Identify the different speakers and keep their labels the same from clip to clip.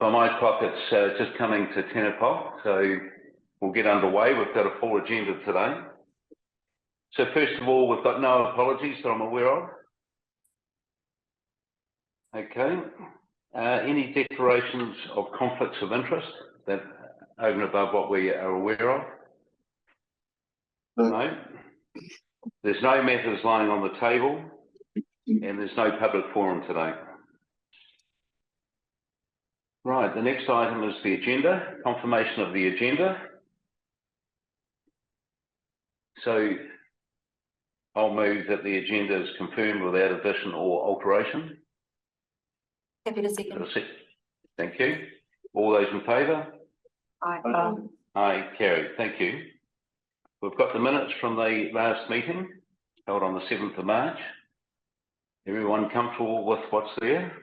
Speaker 1: By my clock, it's just coming to 10 o'clock, so we'll get underway. We've got a full agenda today. So first of all, we've got no apologies that I'm aware of. Okay. Any declarations of conflicts of interest that over and above what we are aware of? No. There's no matters lying on the table, and there's no public forum today. Right, the next item is the agenda, confirmation of the agenda. So I'll move that the agenda is confirmed without addition or alteration.
Speaker 2: Happy to second.
Speaker 1: Thank you. All those in favour?
Speaker 2: Aye.
Speaker 1: Aye, carried. Thank you. We've got the minutes from the last meeting held on the 7th of March. Everyone comfortable with what's there?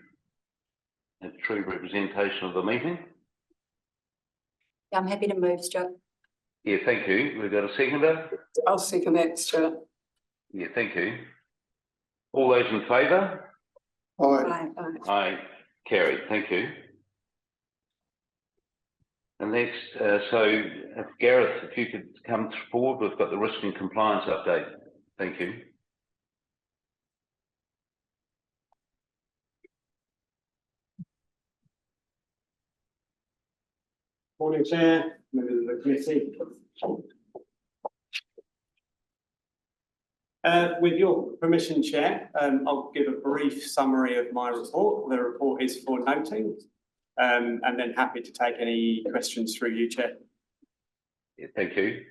Speaker 1: A true representation of the meeting?
Speaker 2: Yeah, I'm happy to move, Stuart.
Speaker 1: Yeah, thank you. We've got a seconder?
Speaker 3: I'll second that, Stuart.
Speaker 1: Yeah, thank you. All those in favour?
Speaker 3: Aye.
Speaker 1: Aye, carried. Thank you. And next, Gareth, if you could come forward, we've got the risk and compliance update. Thank you.
Speaker 4: Morning, Chair, members of the committee. With your permission, Chair, I'll give a brief summary of my report. The report is for noting, and then happy to take any questions through you, Chair.
Speaker 1: Yeah, thank you.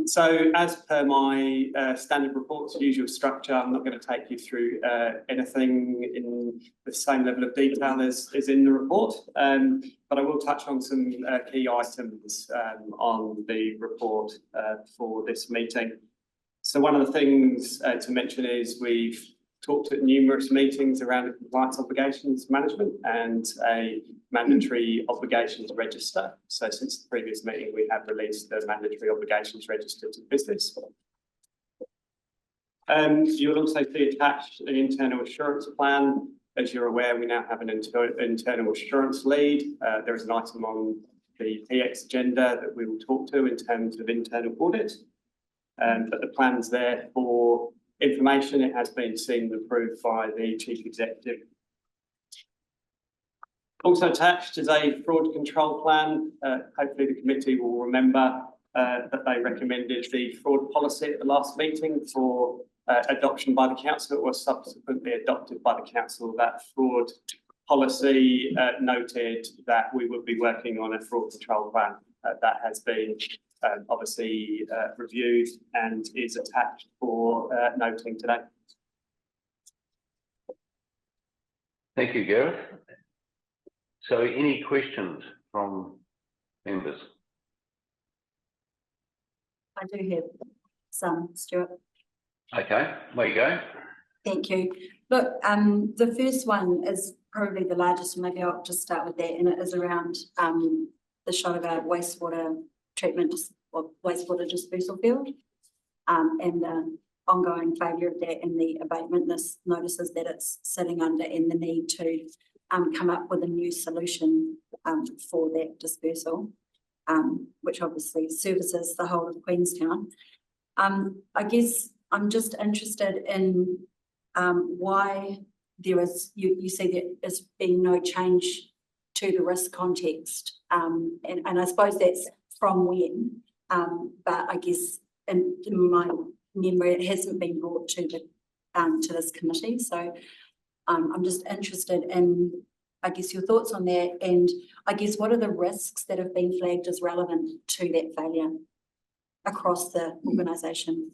Speaker 4: So as per my standard reports, usual structure, I'm not going to take you through anything in the same level of detail as in the report, but I will touch on some key items on the report for this meeting. So one of the things to mention is we've talked at numerous meetings around the compliance obligations management and a mandatory obligations register. So since the previous meeting, we have released the mandatory obligations register to business. You'll also see attached an internal assurance plan. As you're aware, we now have an internal assurance lead. There is an item on the PX agenda that we will talk to in terms of internal audit. But the plan's there for information. It has been seen and approved by the Chief Executive. Also attached is a fraud control plan. Hopefully the committee will remember that they recommended the fraud policy at the last meeting for adoption by the council. It was subsequently adopted by the council. That fraud policy noted that we would be working on a fraud control plan. That has been obviously reviewed and is attached for noting today.
Speaker 1: Thank you, Gareth. So any questions from members?
Speaker 2: I do have some, Stuart.
Speaker 1: Okay, there you go.
Speaker 2: Thank you. Look, the first one is probably the largest, maybe I'll just start with that, and it is around the shot of our wastewater treatment or wastewater disposal field and the ongoing failure of that and the abatement. This notices that it's sitting under and the need to come up with a new solution for that dispersal, which obviously services the whole of Queenstown. I guess I'm just interested in why there is, you see that there's been no change to the risk context, and I suppose that's from when, but I guess in my memory it hasn't been brought to the to this committee. So I'm just interested in, I guess, your thoughts on that, and I guess what are the risks that have been flagged as relevant to that failure across the organisation?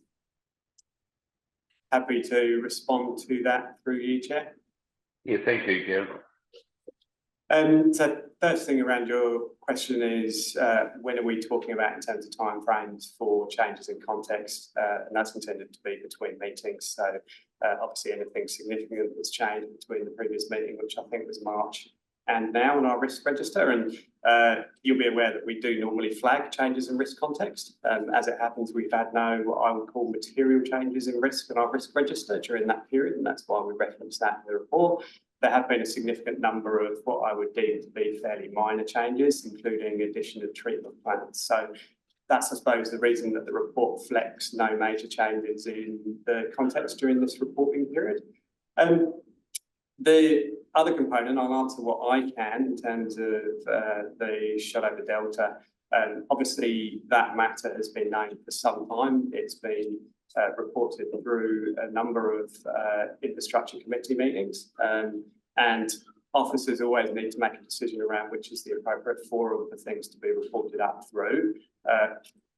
Speaker 4: Happy to respond to that through you, Chair.
Speaker 1: Yeah, thank you, Gareth.
Speaker 4: So first thing around your question is when are we talking about in terms of timeframes for changes in context, and that's intended to be between meetings. So obviously anything significant that's changed between the previous meeting, which I think was March, and now on our risk register, and you'll be aware that we do normally flag changes in risk context. As it happens, we've had no what I would call material changes in risk on our risk register during that period, and that's why we referenced that in the report. there have been a significant number of what I would deem to be fairly minor changes, including addition of treatment plans. So that's, I suppose, the reason that the report reflects no major changes in the context during this reporting period. The other component, I'll answer what I can in terms of the shot over delta. Obviously, that matter has been known for some time. It's been reported through a number of infrastructure committee meetings, and officers always need to make a decision around which is the appropriate forum for things to be reported up through.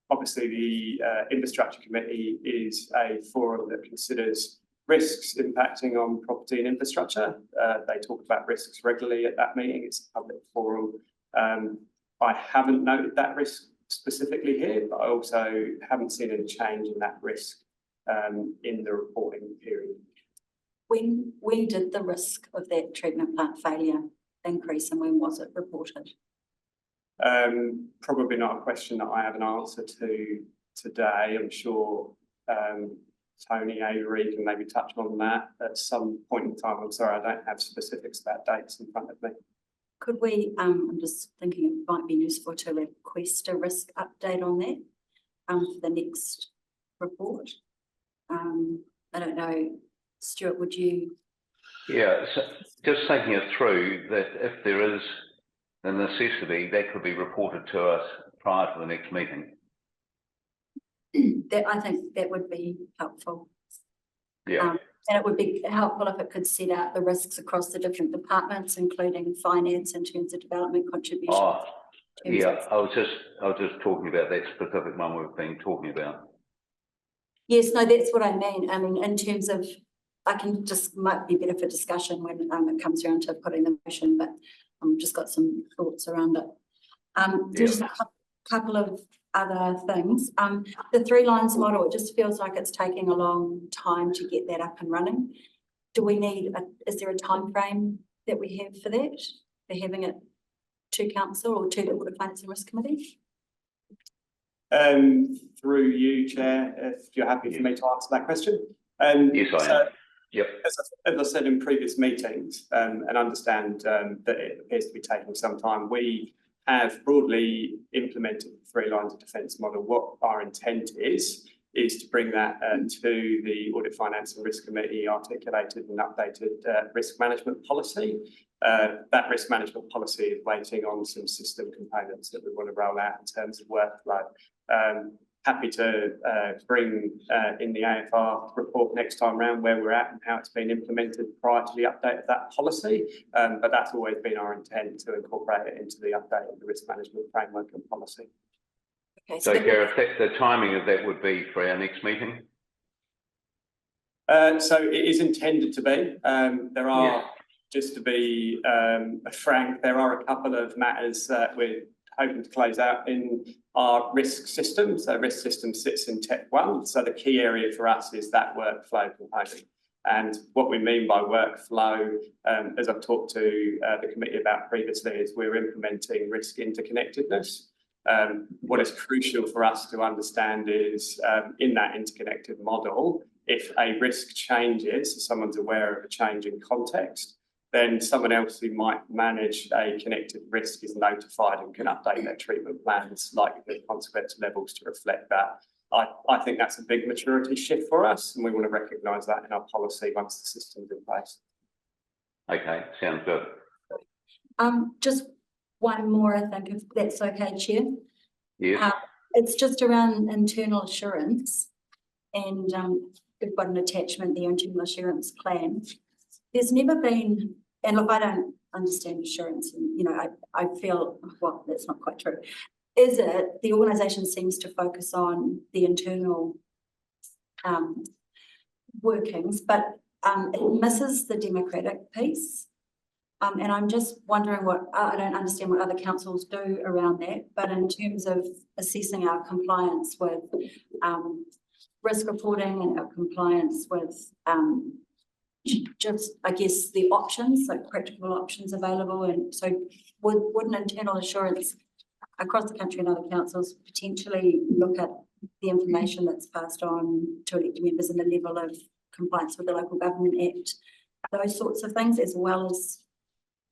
Speaker 4: Obviously, the infrastructure committee is a forum that considers risks impacting on property and infrastructure. They talk about risks regularly at that meeting. It's a public forum. I haven't noted that risk specifically here, but I also haven't seen any change in that risk in the reporting period.
Speaker 2: When did the risk of that treatment plant failure increase, and when was it reported?
Speaker 4: Probably not a question that I have an answer to today. I'm sure Tony Avery can maybe touch on that at some point in time. I'm sorry, I don't have specifics about dates in front of me.
Speaker 2: Could we, I'm just thinking it might be useful to request a risk update on that for the next report. I don't know, Stuart, would you?
Speaker 1: Yeah, so just thinking it through, that if there is a necessity, that could be reported to us prior to the next meeting.
Speaker 2: That, I think that would be helpful.
Speaker 1: Yeah.
Speaker 2: And it would be helpful if it could set out the risks across the different departments, including finance in terms of development contributions.
Speaker 1: Oh, yeah, I was just talking about that specific one we've been talking about.
Speaker 2: Yes, no, that's what I mean. I mean, in terms of, I can just, might be better for discussion when it comes around to putting the motion, but just got some thoughts around it. There's a couple of other things. The 3 lines model, it just feels like it's taking a long time to get that up and running. Do we need, is there a time frame that we have for that? For having it to council or to the Audit, Finance and Risk Committee?
Speaker 4: Through you, Chair, if you're happy for me to answer that question.
Speaker 1: Yes, I am. Yep.
Speaker 4: As I said in previous meetings, and understand that it appears to be taking some time, we have broadly implemented the 3 lines of defence model. What our intent is to bring that to the Audit, Finance and Risk Committee articulated and updated risk management policy. That risk management policy is waiting on some system components that we want to roll out in terms of workflow. Happy to bring in the AFR report next time round where we're at and how it's been implemented prior to the update of that policy. But that's always been our intent, to incorporate it into the update of the risk management framework and policy.
Speaker 2: Okay,
Speaker 1: So, Gareth, the timing of that would be for our next meeting?
Speaker 4: So it is intended to be. There are, just to be frank, there are a couple of matters that we're hoping to close out in our risk system. So risk system sits in TEP 1. So the key area for us is that workflow component. And what we mean by workflow, as I've talked to the committee about previously, is we're implementing risk interconnectedness. What is crucial for us to understand is in that interconnected model, if a risk changes, so someone's aware of a change in context, then someone else who might manage a connected risk is notified and can update their treatment plans, like the consequence levels, to reflect that. I think that's a big maturity shift for us, and we want to recognise that in our policy once the system's in place.
Speaker 1: Okay, sounds good.
Speaker 2: Just one more, I think, if that's okay, Chair.
Speaker 1: Yes.
Speaker 2: It's just around internal assurance, and we've got an attachment, the internal assurance plan. There's never been, and look, I don't understand assurance, and I feel, well, that's not quite true. Is it, the organisation seems to focus on the internal workings, but it misses the democratic piece. And I'm just wondering what, I don't understand what other councils do around that, but in terms of assessing our compliance with risk reporting and our compliance with just, I guess, the options, like practical options available. And so would an internal assurance across the country and other councils potentially look at the information that's passed on to elected members and the level of compliance with the Local Government Act those sorts of things, as well as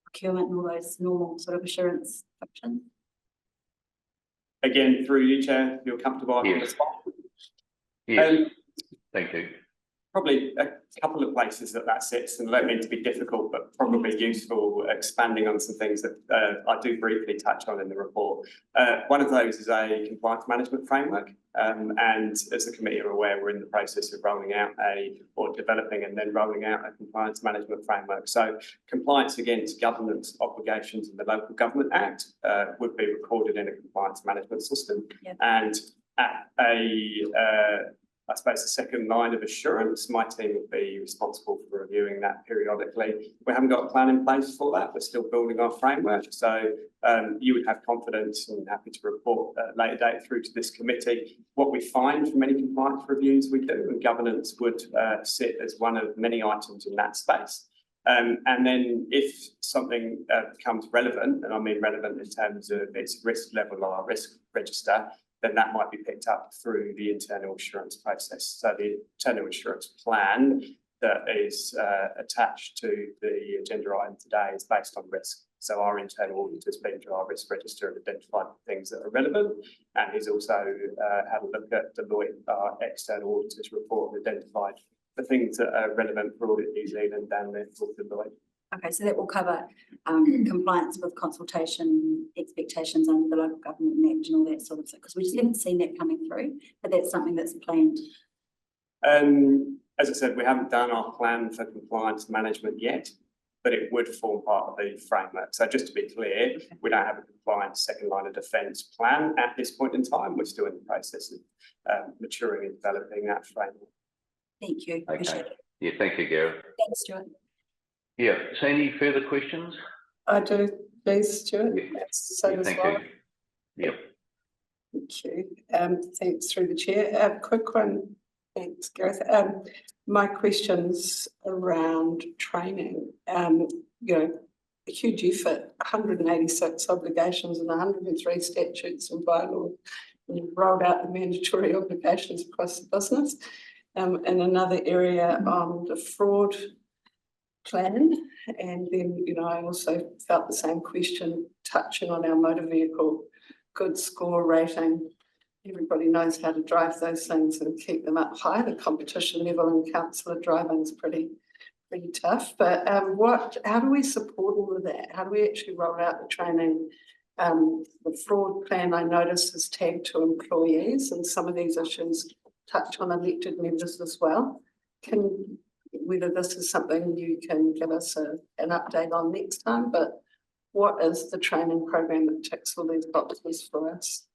Speaker 2: procurement and all those normal sort of assurance functions.
Speaker 4: Again, through you, Chair, you're comfortable on the
Speaker 1: Yes.
Speaker 4: spot?
Speaker 1: Yes, thank you.
Speaker 4: Probably a couple of places that sits, and I don't mean to be difficult, but probably useful expanding on some things that I do briefly touch on in the report. One of those is a compliance management framework, and as the committee are aware, we're in the process of rolling out developing and then rolling out a compliance management framework. So compliance against governance obligations in the Local Government Act would be recorded in a compliance management system, and at I suppose the second line of assurance, my team will be responsible for reviewing that periodically. We haven't got a plan in place for that. We're still building our framework. So you would have confidence, and happy to report at a later date through to this committee what we find from any compliance reviews we do, and governance would sit as one of many items in that space. And then if something becomes relevant, and I mean relevant in terms of its risk level or our risk register, then that might be picked up through the internal assurance process. So the internal assurance plan that is attached to the agenda item today is based on risk. So our internal auditor has been through our risk register and identified things that are relevant, and he's also had a look at Deloitte, our external auditor's report, and identified the things that are relevant for Audit New Zealand and then for Deloitte.
Speaker 2: Okay, so that will cover compliance with consultation expectations under the Local Government Act and all that sort of thing, because we just haven't seen that coming through, but that's something that's planned.
Speaker 4: As I said, we haven't done our plan for compliance management yet, but it would form part of the framework. So just to be clear, we don't have a compliance second line of defence plan at this point in time. We're still in the process of maturing and developing that framework.
Speaker 2: Thank you. Appreciate it.
Speaker 1: Yeah, thank you, Gareth.
Speaker 2: Thanks, Stuart.
Speaker 1: Yeah, so any further questions?
Speaker 3: I do, please, Stuart.
Speaker 1: Yeah.
Speaker 3: That's so as
Speaker 1: Thank
Speaker 3: well.
Speaker 1: you. Yep.
Speaker 3: Thank you. Thanks through the chair. Quick one. Thanks, Gareth. My question's around training. You know, a huge effort, 186 obligations and 103 statutes and bylaws. You've rolled out the mandatory obligations across the business. And another area on the fraud plan, and then I also felt the same question touching on our motor vehicle good score rating. Everybody knows how to drive those things and keep them up high. The competition level in councillor driving is pretty tough, but how do we support all of that? How do we actually roll out the training? The fraud plan, I noticed, is tagged to employees, and some of these issues touch on elected members as well. Whether this is something you can give us an update on next time, but what is the training program that ticks all these boxes for us?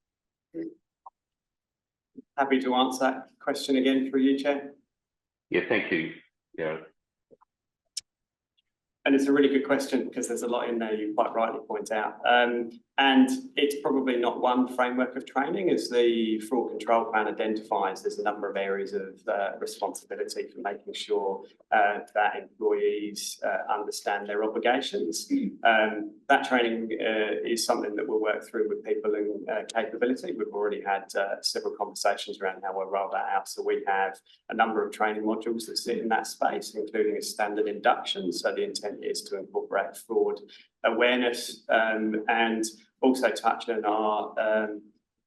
Speaker 4: Happy to answer that question again for you, Chair.
Speaker 1: Yeah, thank you. Yeah.
Speaker 4: And it's a really good question because there's a lot in there you quite rightly point out. And it's probably not one framework of training. As the fraud control plan identifies, there's a number of areas of responsibility for making sure that employees understand their obligations. That training is something that we'll work through with people in capability. We've already had several conversations around how we'll roll that out. So we have a number of training modules that sit in that space, including a standard induction. So the intent is to incorporate fraud awareness and also touch on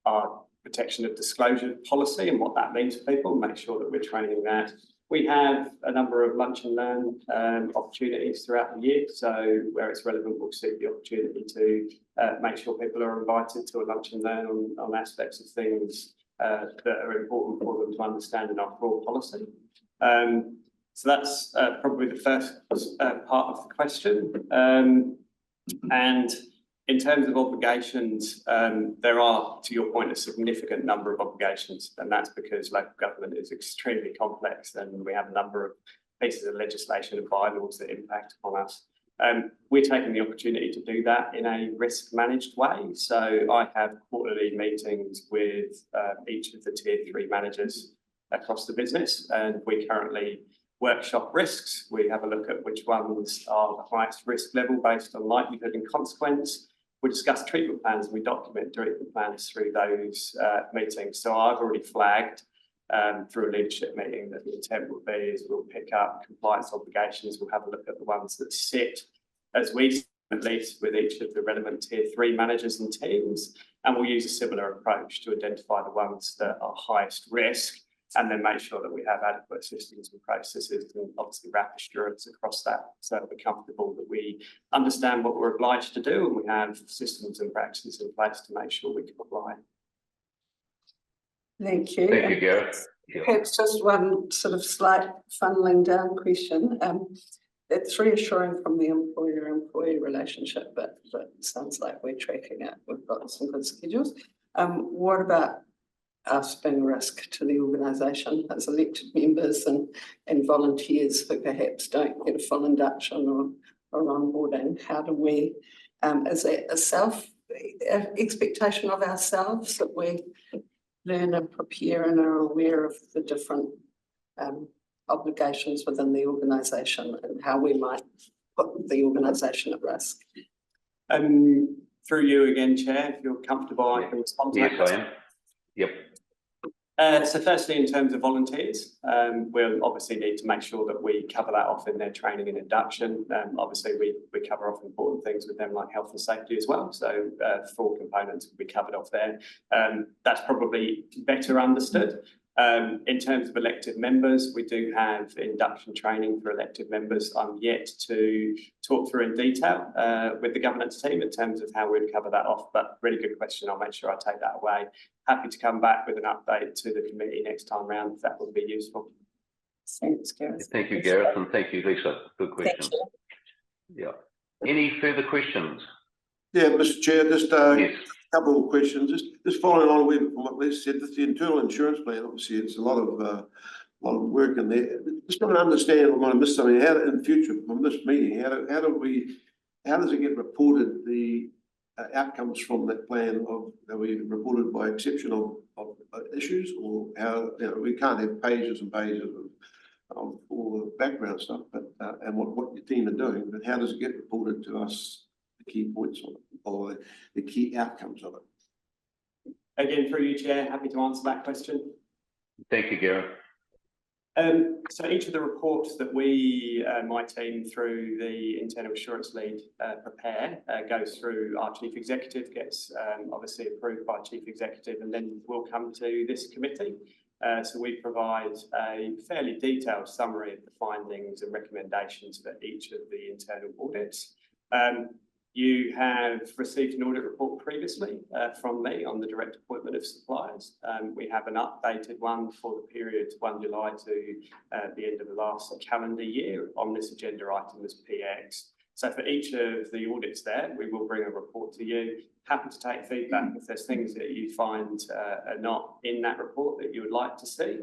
Speaker 4: our protection of disclosure policy and what that means for people, make sure that we're training that. We have a number of lunch and learn opportunities throughout the year. So where it's relevant, we'll seek the opportunity to make sure people are invited to a lunch and learn on aspects of things that are important for them to understand in our fraud policy. So that's probably the first part of the question. And in terms of obligations, there are, to your point, a significant number of obligations, and that's because local government is extremely complex and we have a number of pieces of legislation and bylaws that impact on us. We're taking the opportunity to do that in a risk managed way. So I have quarterly meetings with each of the tier 3 managers across the business, and we currently workshop risks. We have a look at which ones are the highest risk level based on likelihood and consequence. We discuss treatment plans and we document treatment plans through those meetings. So I've already flagged through a leadership meeting, that the intent will be is we'll pick up compliance obligations, we'll have a look at the ones that sit as we at least with each of the relevant tier 3 managers and teams, and we'll use a similar approach to identify the ones that are highest risk, and then make sure that we have adequate systems and processes and obviously wrap assurance across that, so that we're comfortable that we understand what we're obliged to do and we have systems and practices in place to make sure we can apply.
Speaker 3: Thank you.
Speaker 1: Thank you, Gareth. Yeah.
Speaker 3: Perhaps just one sort of slight funneling down question. It's reassuring from the employer-employee relationship, but it sounds like we're tracking it. We've got some good schedules. What about us being a risk to the organisation as elected members and volunteers who perhaps don't get a full induction or onboarding? How do we, is that a expectation of ourselves that we learn and prepare and are aware of the different obligations within the organisation and how we might put the organisation at risk?
Speaker 4: Through you again, Chair, if you're comfortable, I can respond to that.
Speaker 1: Yes, I am. Yep.
Speaker 4: So firstly, in terms of volunteers, we'll obviously need to make sure that we cover that off in their training and induction. Obviously, we cover off important things with them like health and safety as well. So 4 components will be covered off there. That's probably better understood. In terms of elected members, we do have induction training for elected members. I'm yet to talk through in detail with the governance team in terms of how we'd cover that off, but really good question. I'll make sure I take that away. Happy to come back with an update to the committee next time round if that would be useful.
Speaker 3: Thanks, Gareth.
Speaker 1: Thank you, Gareth, and thank you, Lisa. Good question.
Speaker 2: Thank you.
Speaker 1: Yeah. Any further questions?
Speaker 5: Yeah, Mr. Chair, just
Speaker 1: Yes.
Speaker 5: couple of questions. Just following on from what Lisa said, the internal insurance plan, obviously it's a lot of work in there. Just want to understand, I might have missed something, how in the future from this meeting, how does it get reported, the outcomes from that plan? Are we reported by exception of issues, or how, we can't have pages and pages of all the background stuff, but and what your team are doing, but how does it get reported to us, the key points of it, or the key outcomes of it?
Speaker 4: Again, through you, Chair, happy to answer that question.
Speaker 1: Thank you, Gareth.
Speaker 4: So each of the reports that we, my team through the internal assurance lead prepare goes through our chief executive, gets obviously approved by chief executive, and then will come to this committee. So we provide a fairly detailed summary of the findings and recommendations for each of the internal audits. You have received an audit report previously from me on the direct appointment of suppliers. We have an updated one for the period 1 July to the end of the last calendar year on this agenda item as PX. So for each of the audits there, we will bring a report to you. Happy to take feedback if there's things that you find are not in that report that you would like to see.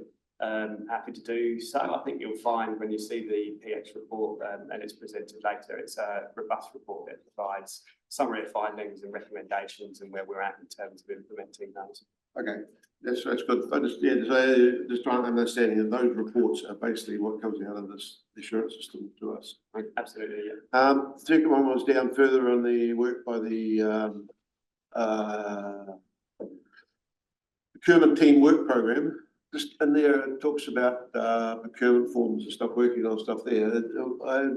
Speaker 4: Happy to do so. I think you'll find when you see the PX report and it's presented later, it's a robust report that provides summary of findings and recommendations and where we're at in terms of implementing those.
Speaker 5: Okay, that's good. I just trying to understand, and those reports are basically what comes out of this assurance system to us. Right?
Speaker 4: Absolutely, yeah.
Speaker 5: Second one was down further on the work by the procurement team work program. Just in there, it talks about procurement forms and stuff, working on stuff there. I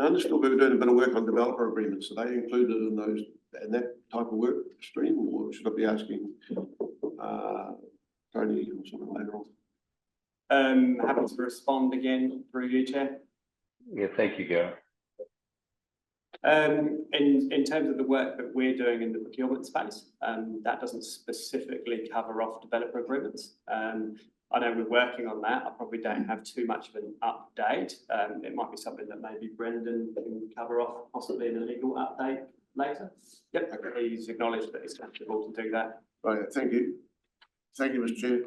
Speaker 5: understood we were doing a bit of work on developer agreements. Are they included in those, in that type of work stream, or should I be asking Tony or something later on?
Speaker 4: Happy to respond again through you, Chair.
Speaker 1: Yeah, thank you, Gareth.
Speaker 4: In terms of the work that we're doing in the procurement space, that doesn't specifically cover off developer agreements. I know we're working on that. I probably don't have too much of an update. It might be something that maybe Brendan can cover off, possibly in a legal update later. Yep, okay. He's acknowledged that he's comfortable to do that.
Speaker 5: Right, thank you. Thank you, Mr. Chair.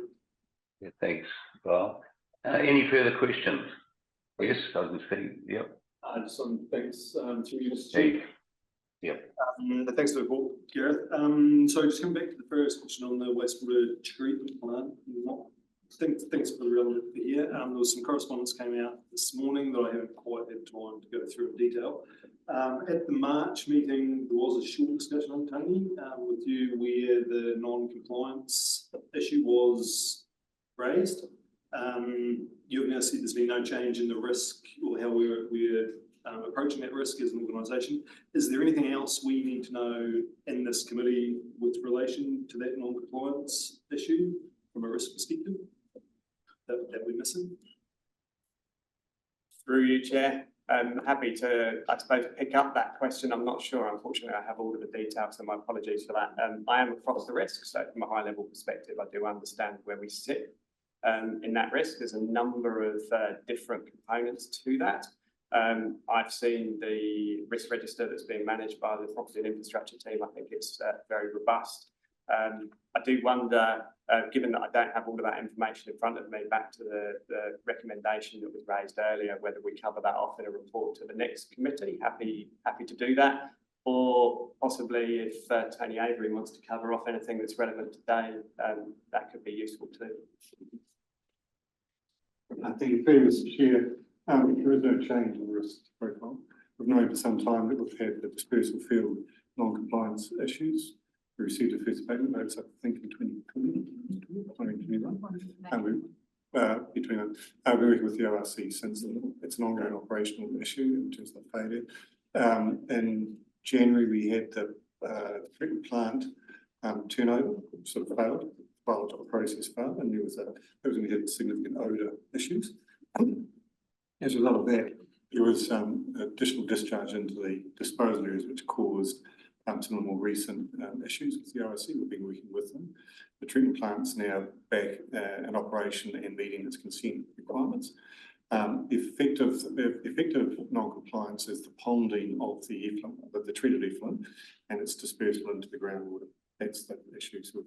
Speaker 1: Yeah, thanks, Val. Any further questions? Yes, I can see. Yep.
Speaker 6: Just some thanks to you, Mr. Chair.
Speaker 1: Yep.
Speaker 6: Thanks for the report, Gareth. So just coming back to the first question on the wastewater treatment plant, thanks for the relevant here. There was some correspondence came out this morning that I haven't quite had time to go through in detail. At the March meeting, there was a short discussion on Tony with you where the non-compliance issue was raised. You've now said there's been no change in the risk or how we're approaching that risk as an organisation. Is there anything else we need to know in this committee with relation to that non-compliance issue from a risk perspective that we're missing?
Speaker 4: Through you, Chair. I'm happy to, I suppose, pick up that question. I'm not sure, unfortunately, I have all of the details, so my apologies for that. I am across the risk, so from a high level perspective, I do understand where we sit in that risk. There's a number of different components to that. I've seen the risk register that's being managed by the property and infrastructure team. I think it's very robust. I do wonder, given that I don't have all of that information in front of me, back to the recommendation that was raised earlier, whether we cover that off in a report to the next committee. Happy to do that. Or possibly if Tony Avery wants to cover off anything that's relevant today, that could be useful too.
Speaker 7: I think fair, Mr. Chair, there is no change in the risk profile. We've known for some time that we've had the dispersal field non-compliance issues. We received a first payment notice, I think, in 2021. And we're working with the ORC since then. It's an ongoing operational issue in terms of failure. In January, we had the treatment plant turnover sort of failed. Biological process failed, and there was we had significant odour issues. As a result of that, there was additional discharge into the disposal areas, which caused some of the more recent issues with the ORC. We've been working with them. The treatment plant's now back in operation and meeting its consent requirements. Effective non-compliance is the ponding of the effluent, the treated effluent, and its dispersal into the groundwater. That's the issue. So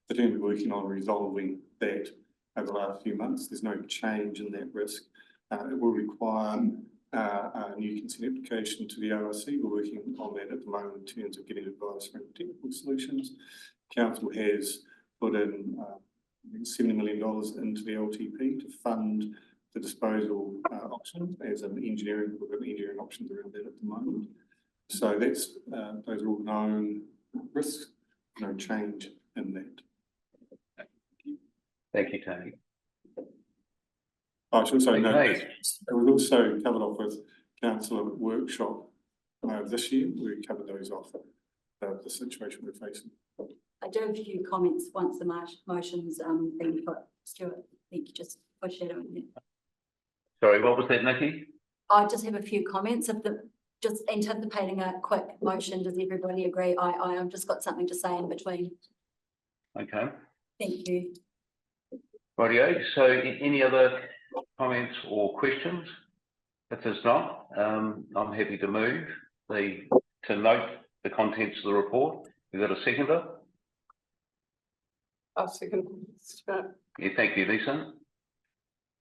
Speaker 7: the team are working on resolving that over the last few months. There's no change in that risk. It will require a new consent application to the ORC. We're working on that at the moment in terms of getting advice from technical solutions. Council has put in $70 million into the LTP to fund the disposal option as an engineering. We've got engineering options around that at the moment. So that's those are all known risks. No change in that.
Speaker 1: Thank you, Tony.
Speaker 7: I should also note
Speaker 1: Okay.
Speaker 7: that we've also covered off with councillor workshop this year. We covered those off, the situation we're facing.
Speaker 2: I do have a few comments once the motion's been put. Stuart, I think you just foreshadowing it.
Speaker 1: Sorry, what was that, Nikki?
Speaker 2: I just have a few comments of just anticipating a quick motion. Does everybody agree? I've just got something to say in between.
Speaker 1: Okay.
Speaker 2: Thank you.
Speaker 1: Rightio. So any other comments or questions? If there's not, I'm happy to move to note the contents of the report. Is that a seconder?
Speaker 3: I'll second.
Speaker 1: Yeah, thank you, Lisa.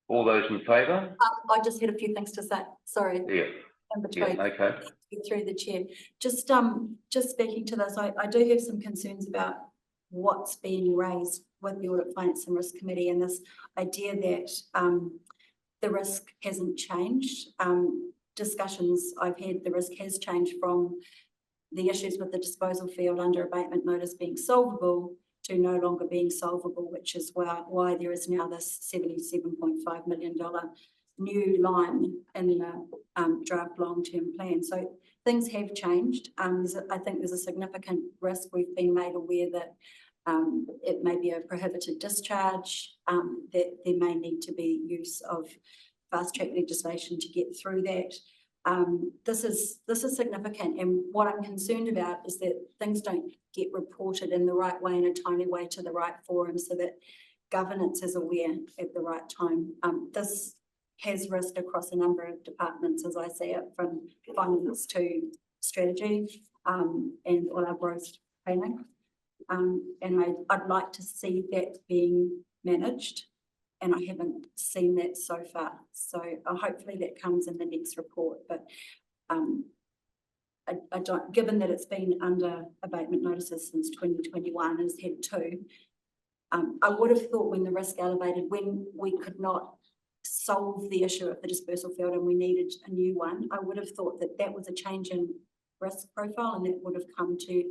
Speaker 1: All those in favour?
Speaker 2: I just had a few things to say. Sorry.
Speaker 1: Yeah.
Speaker 2: In between.
Speaker 1: Yeah, okay.
Speaker 2: Through the chair. Just speaking to this, I do have some concerns about what's being raised with the Audit, Finance and Risk Committee and this idea that the risk hasn't changed. Discussions I've had, the risk has changed from the issues with the disposal field under abatement notice being solvable to no longer being solvable, which is why there is now this $77.5 million new line in the draft long-term plan. So things have changed. I think there's a significant risk. We've been made aware that it may be a prohibited discharge, that there may need to be use of fast-track legislation to get through that. This is significant, and what I'm concerned about is that things don't get reported in the right way, in a timely way, to the right forum, so that governance is aware at the right time. This has risk across a number of departments, as I see it, from finance to strategy and all our growth planning. And I'd like to see that being managed, and I haven't seen that so far. So hopefully that comes in the next report. But I don't, given that it's been under abatement notices since 2021, has had two. I would have thought when the risk elevated, when we could not solve the issue of the dispersal field and we needed a new one, I would have thought that that was a change in risk profile, and that would have come to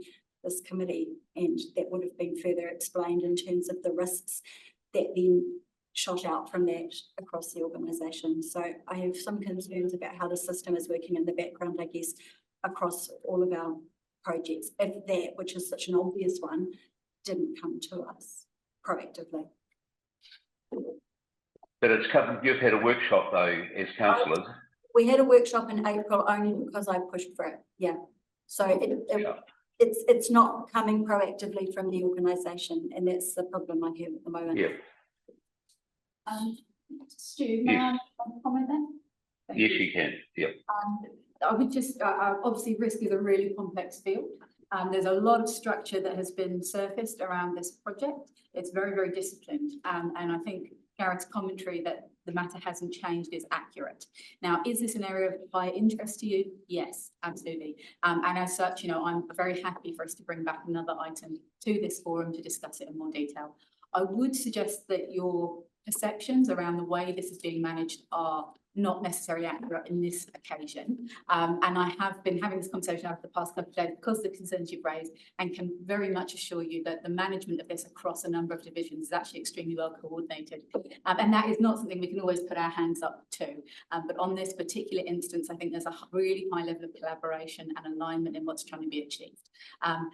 Speaker 2: this committee, and that would have been further explained in terms of the risks that then shot out from that across the organisation. So I have some concerns about how the system is working in the background, I guess, across all of our projects, if that, which is such an obvious one, didn't come to us proactively.
Speaker 1: But it's covered, you've had a workshop though, as councillors.
Speaker 2: We had a workshop in April only because I pushed for it, yeah. So it's not coming proactively from the organisation, and that's the problem I have at the moment.
Speaker 1: Yeah.
Speaker 8: Stu, may I comment there? Thank
Speaker 1: Yes, you can, yeah.
Speaker 8: I would just, obviously risk is a really complex field. There's a lot of structure that has been surfaced around this project. It's very, very disciplined. And I think Gareth's commentary that the matter hasn't changed is accurate. Now, is this an area of high interest to you? Yes, absolutely. And as such, you know, I'm very happy for us to bring back another item to this forum to discuss it in more detail. I would suggest that your perceptions around the way this is being managed are not necessarily accurate in this occasion. And I have been having this conversation over the past couple of days because of the concerns you've raised, and can very much assure you that the management of this across a number of divisions is actually extremely well coordinated. And that is not something we can always put our hands up to. But on this particular instance, I think there's a really high level of collaboration and alignment in what's trying to be achieved.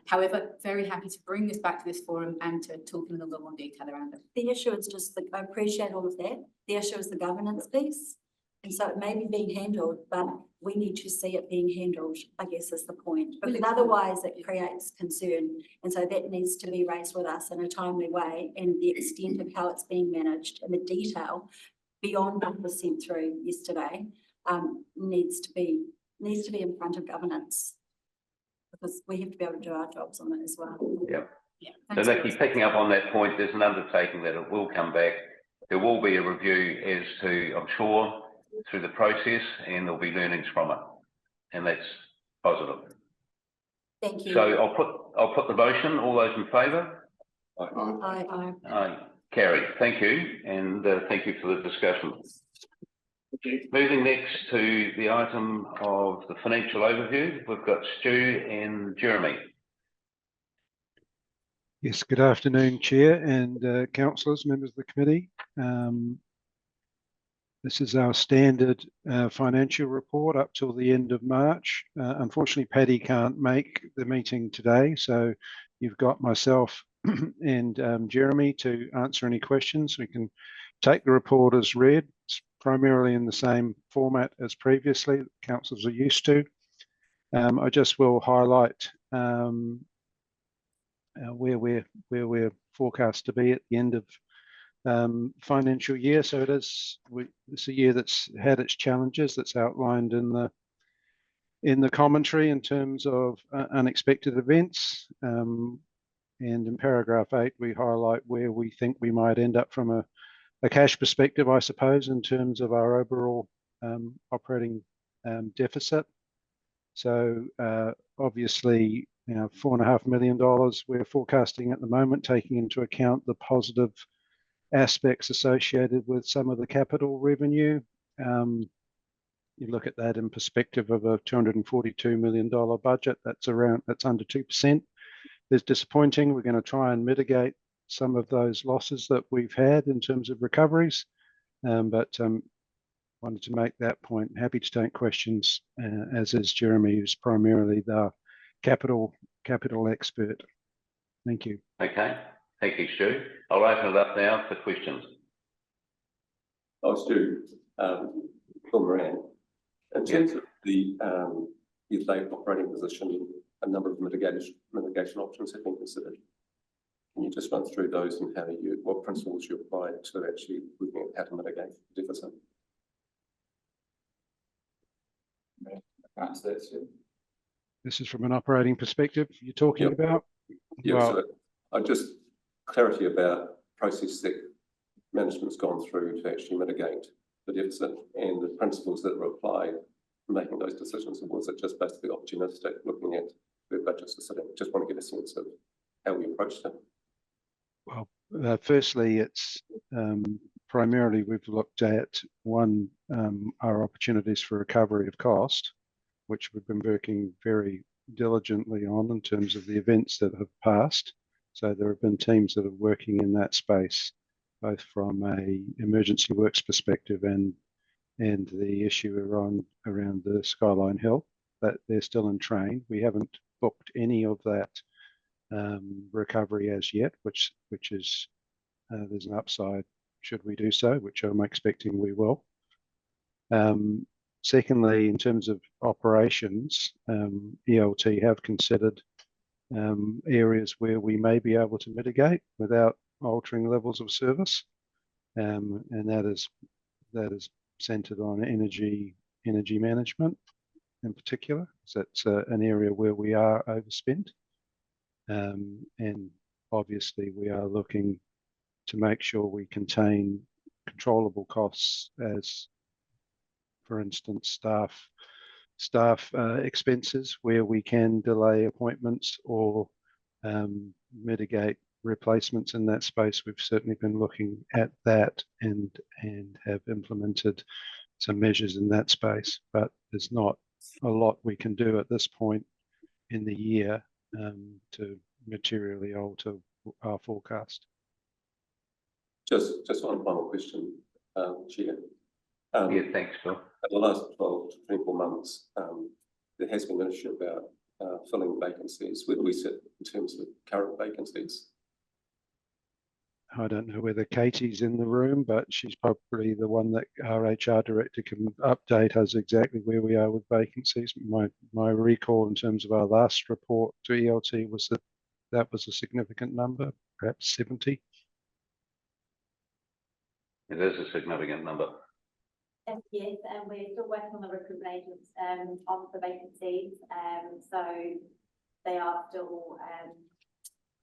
Speaker 8: However, very happy to bring this back to this forum and to talk in a little bit more detail around it.
Speaker 2: The issue is just that I appreciate all of that. The issue is the governance piece. And so it may be being handled, but we need to see it being handled, I guess is the point. Because otherwise it creates concern. And so that needs to be raised with us in a timely way, and the extent of how it's being managed and the detail beyond what was sent through yesterday needs to be in front of governance, because we have to be able to do our jobs on it as well.
Speaker 1: Yeah.
Speaker 8: Yeah.
Speaker 1: So Nikki, picking up on that point, there's an undertaking that it will come back. There will be a review as to, I'm sure, through the process, and there'll be learnings from it, and that's positive.
Speaker 2: Thank you.
Speaker 1: So I'll put the motion. All those in favour?
Speaker 2: Aye.
Speaker 1: Carried. Thank you, and thank you for the discussion. Moving next to the item of the financial overview, we've got Stu and Jeremy.
Speaker 9: Yes, good afternoon, Chair and councillors, members of the committee. This is our standard financial report up till the end of March. Unfortunately, Paddy can't make the meeting today, so you've got myself and Jeremy to answer any questions. We can take the report as read. It's primarily in the same format as previously that councillors are used to. I just will highlight where we're forecast to be at the end of financial year. So it's a year that's had its challenges, that's outlined in the commentary in terms of unexpected events. And in paragraph 8, we highlight where we think we might end up from a cash perspective, I suppose, in terms of our overall operating deficit. So obviously, you know, $4.5 million we're forecasting at the moment, taking into account the positive aspects associated with some of the capital revenue. You look at that in perspective of a $242 million budget, that's under 2%. It's disappointing. We're going to try and mitigate some of those losses that we've had in terms of recoveries, but wanted to make that point. Happy to take questions, as is Jeremy, who's primarily the capital expert. Thank you.
Speaker 1: Okay, thank you, Stu. I'll open it up now for questions.
Speaker 10: Stu, Phil Moran, in terms of the year-to-date operating position, a number of mitigation options have been considered. Can you just run through those and what principles you apply to actually looking at how to mitigate the deficit?
Speaker 9: This is from an operating perspective you're talking about?
Speaker 10: Yeah, well, so I just clarity about process that management's gone through to actually mitigate the deficit and the principles that were applied in making those decisions, or was it just basically opportunistic looking at where budgets are sitting? Just want to get a sense of how we approached it.
Speaker 9: Well, firstly, it's primarily we've looked at our opportunities for recovery of cost, which we've been working very diligently on in terms of the events that have passed. So there have been teams that are working in that space. both from a emergency works perspective and the issue around the Skyline Hill, that they're still in train. We haven't booked any of that recovery as yet, which is there's an upside should we do so, which I'm expecting we will. Secondly, in terms of operations, ELT have considered areas where we may be able to mitigate without altering levels of service, and that is centred on energy management in particular. So it's an area where we are overspent, and obviously we are looking to make sure we contain controllable costs, as for instance staff expenses, where we can delay appointments or mitigate replacements in that space. We've certainly been looking at that and have implemented some measures in that space, but there's not a lot we can do at this point in the year to materially alter our forecast.
Speaker 10: Just one final question, Chair.
Speaker 1: Yeah, thanks, Phil.
Speaker 10: In the last 12 to 24 months, there has been an issue about filling vacancies. Where do we sit in terms of current vacancies?
Speaker 9: I don't know whether Katie's in the room, but she's probably the one that our HR director can update us exactly where we are with vacancies. My recall in terms of our last report to ELT was that was a significant number, perhaps 70.
Speaker 1: It is a significant number.
Speaker 11: Yes, and we're still working on the recruitment agents of the vacancies. So they are still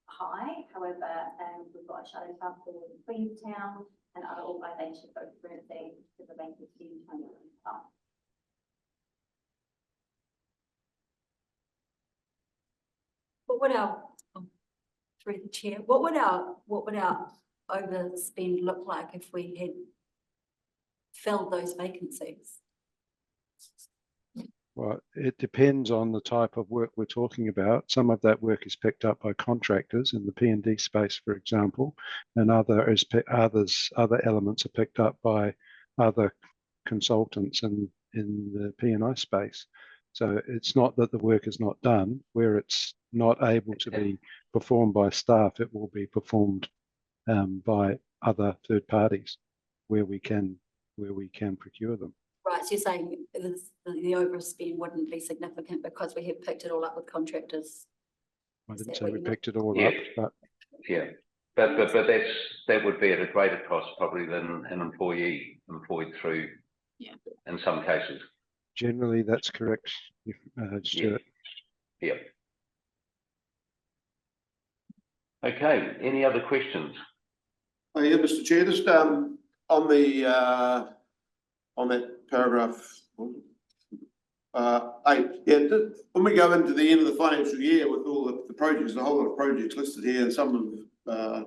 Speaker 11: high. However, we've got a shadow council in Queenstown and other organisations that are experiencing the vacancies coming up.
Speaker 2: What would our, through the chair, what would our overspend look like if we had filled those vacancies?
Speaker 9: Well, it depends on the type of work we're talking about. Some of that work is picked up by contractors in the P&D space, for example, and other elements are picked up by other consultants in the P&I space. So it's not that the work is not done. Where it's not able to be performed by staff, it will be performed by other third parties where we can procure them.
Speaker 2: Right, so you're saying the overspend wouldn't be significant because we have picked it all up with contractors?
Speaker 9: I didn't say we picked it all
Speaker 1: Yeah.
Speaker 9: up, but
Speaker 1: Yeah, but that would be at a greater cost probably than an employee employed through.
Speaker 8: Yeah.
Speaker 1: In some cases.
Speaker 9: Generally, that's correct, Stuart.
Speaker 1: Yeah. Okay, any other questions?
Speaker 5: Oh, yeah, Mr. Chair, just on that paragraph 8, yeah, when we go into the end of the financial year with all the projects, a whole lot of projects listed here, and some of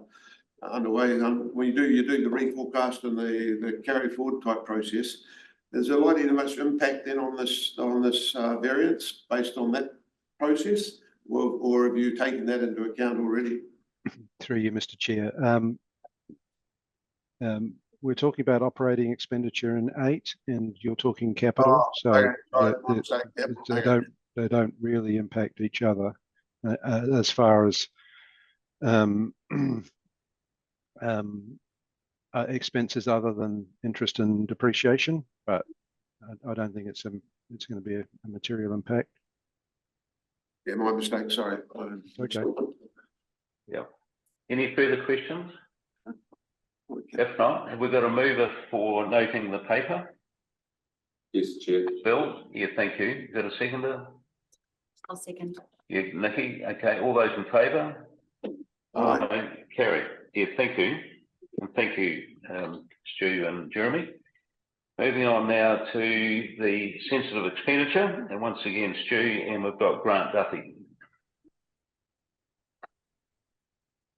Speaker 5: underway, when you're doing the reforecast and the carry forward type process, is there likely to much impact then on this variance based on that process, or have you taken that into account already?
Speaker 9: Through you, Mr. Chair. We're talking about operating expenditure in 8, and you're talking capital. They don't really impact each other as far as expenses other than interest and depreciation. But I don't think it's going to be a material impact.
Speaker 5: Yeah, my mistake. Sorry.
Speaker 9: Okay.
Speaker 1: Yeah. Any further questions? If not, have we got a mover for noting the paper?
Speaker 10: Yes, Chair.
Speaker 1: Bill? Yeah, thank you. Is that a seconder?
Speaker 2: I'll second.
Speaker 1: Yeah, Nikki. Okay, all those in favour?
Speaker 5: Aye.
Speaker 1: Carry. Yeah, thank you. And thank you, Stu and Jeremy. Moving on now to the sensitive expenditure. And once again, Stu, and we've got Grant Duffy.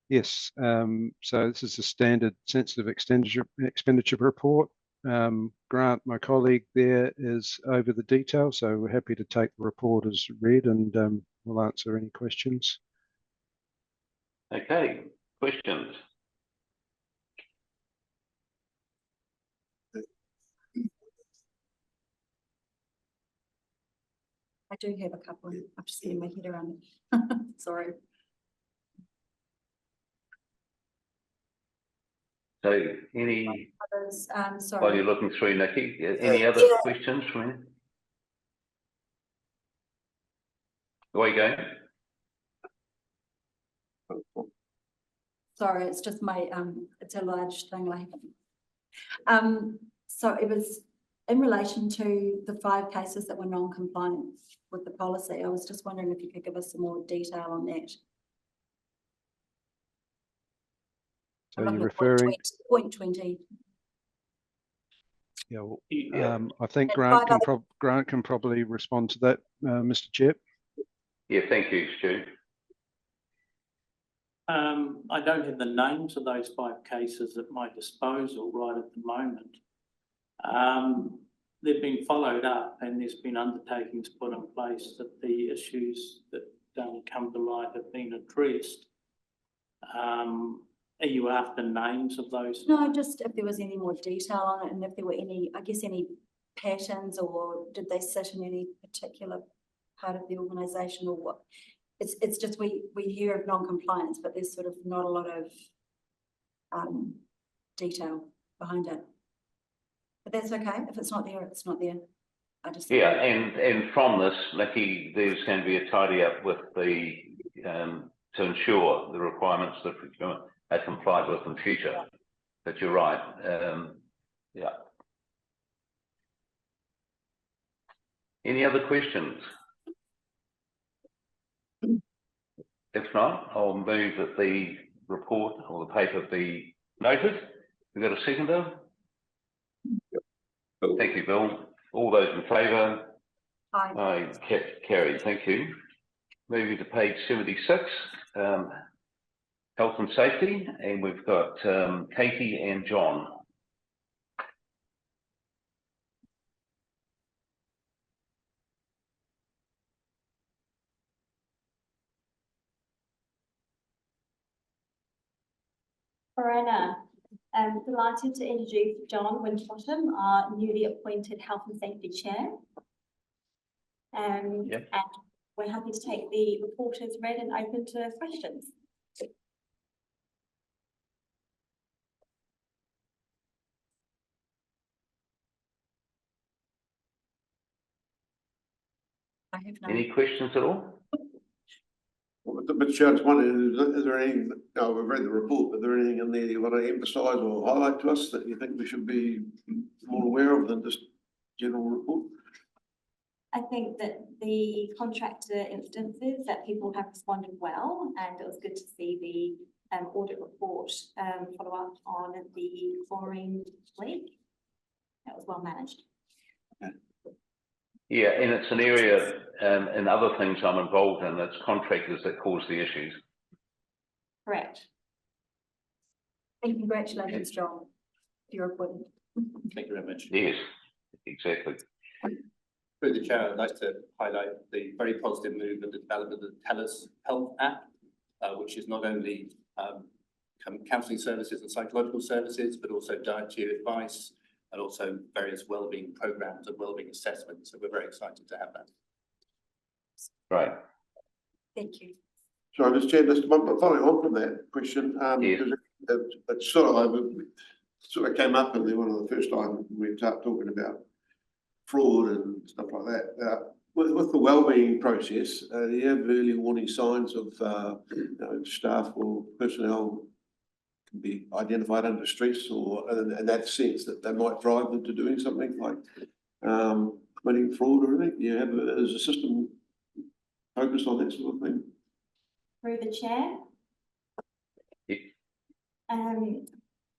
Speaker 9: Yes, so this is a standard sensitive expenditure report. Grant, my colleague there, is over the detail, so we're happy to take the report as read, and we'll answer any questions.
Speaker 1: Okay, questions?
Speaker 2: I do have a couple. I'm just getting my head around it. Sorry.
Speaker 1: So any,
Speaker 2: Others,
Speaker 1: while
Speaker 2: sorry.
Speaker 1: you're looking through, Nikki, any other questions from you? Away you go.
Speaker 2: Sorry, it's just my, it's a large thing I haven't. So it was in relation to the 5 cases that were non-compliant with the policy. I was just wondering if you could give us some more detail on that.
Speaker 9: So
Speaker 2: I'm
Speaker 9: you're
Speaker 2: looking at
Speaker 9: referring,
Speaker 2: point 20.
Speaker 9: yeah, well,
Speaker 1: Yeah.
Speaker 9: I think
Speaker 2: And
Speaker 9: Grant can probably respond to that, Mr. Chair.
Speaker 1: Yeah, thank you, Stu.
Speaker 12: I don't have the names of those 5 cases at my disposal right at the moment. They've been followed up and there's been undertakings put in place that the issues that come to light have been addressed. Are you after names of those?
Speaker 2: No, just if there was any more detail on it and if there were any, I guess, any patterns, or did they sit in any particular part of the organisation, or what? It's just we hear of non-compliance, but there's sort of not a lot of detail behind it. But that's okay. If it's not there, it's not there. I just
Speaker 1: Yeah, and from this, Nikki, there's going to be a tidy up with the to ensure the requirements that are complied with in future.
Speaker 2: Yeah.
Speaker 1: But you're right. Yeah. Any other questions? If not, I'll move that the report or the paper be noted. We've got a seconder. Thank you, Bill. All those in favour?
Speaker 2: Aye.
Speaker 1: Carried. Thank you. Moving to page 76, health and safety, and we've got Katie and John.
Speaker 11: Lorena, I'm delighted to introduce John Winterbottom, our newly appointed Health and Safety Chair. And we're happy to take the report as read and open to questions.
Speaker 2: I have none.
Speaker 1: Any questions at all?
Speaker 5: But Chair, I was wondering, is there anything, we've read the report, but is there anything in there you want to emphasise or highlight to us that you think we should be more aware of than just general report?
Speaker 11: I think that the contractor instances that people have responded well, and it was good to see the audit report follow up on the chlorine leak. That was well managed.
Speaker 1: Yeah, and it's an area and other things I'm involved in, it's contractors that cause the issues.
Speaker 11: Correct.
Speaker 2: And congratulations, John, for your appointment.
Speaker 10: Thank you very much.
Speaker 1: Yes, exactly.
Speaker 10: Through the chair, I'd like to highlight the very positive move of the development of the TELUS Health app, which is not only counselling services and psychological services, but also dietary advice and also various wellbeing programs and wellbeing assessments. So we're very excited to have that.
Speaker 1: Right.
Speaker 2: Thank you.
Speaker 5: Sorry, Mr. Chair, just following on from that question,
Speaker 1: Yes.
Speaker 5: it sort of came up in one of the first time we started talking about fraud and stuff like that. With the wellbeing process, do you have early warning signs of staff or personnel can be identified under stress, or in that sense that they might drive them to doing something like committing fraud or anything? Do you have is a system focused on that sort of thing?
Speaker 11: Through the chair.
Speaker 1: Yeah.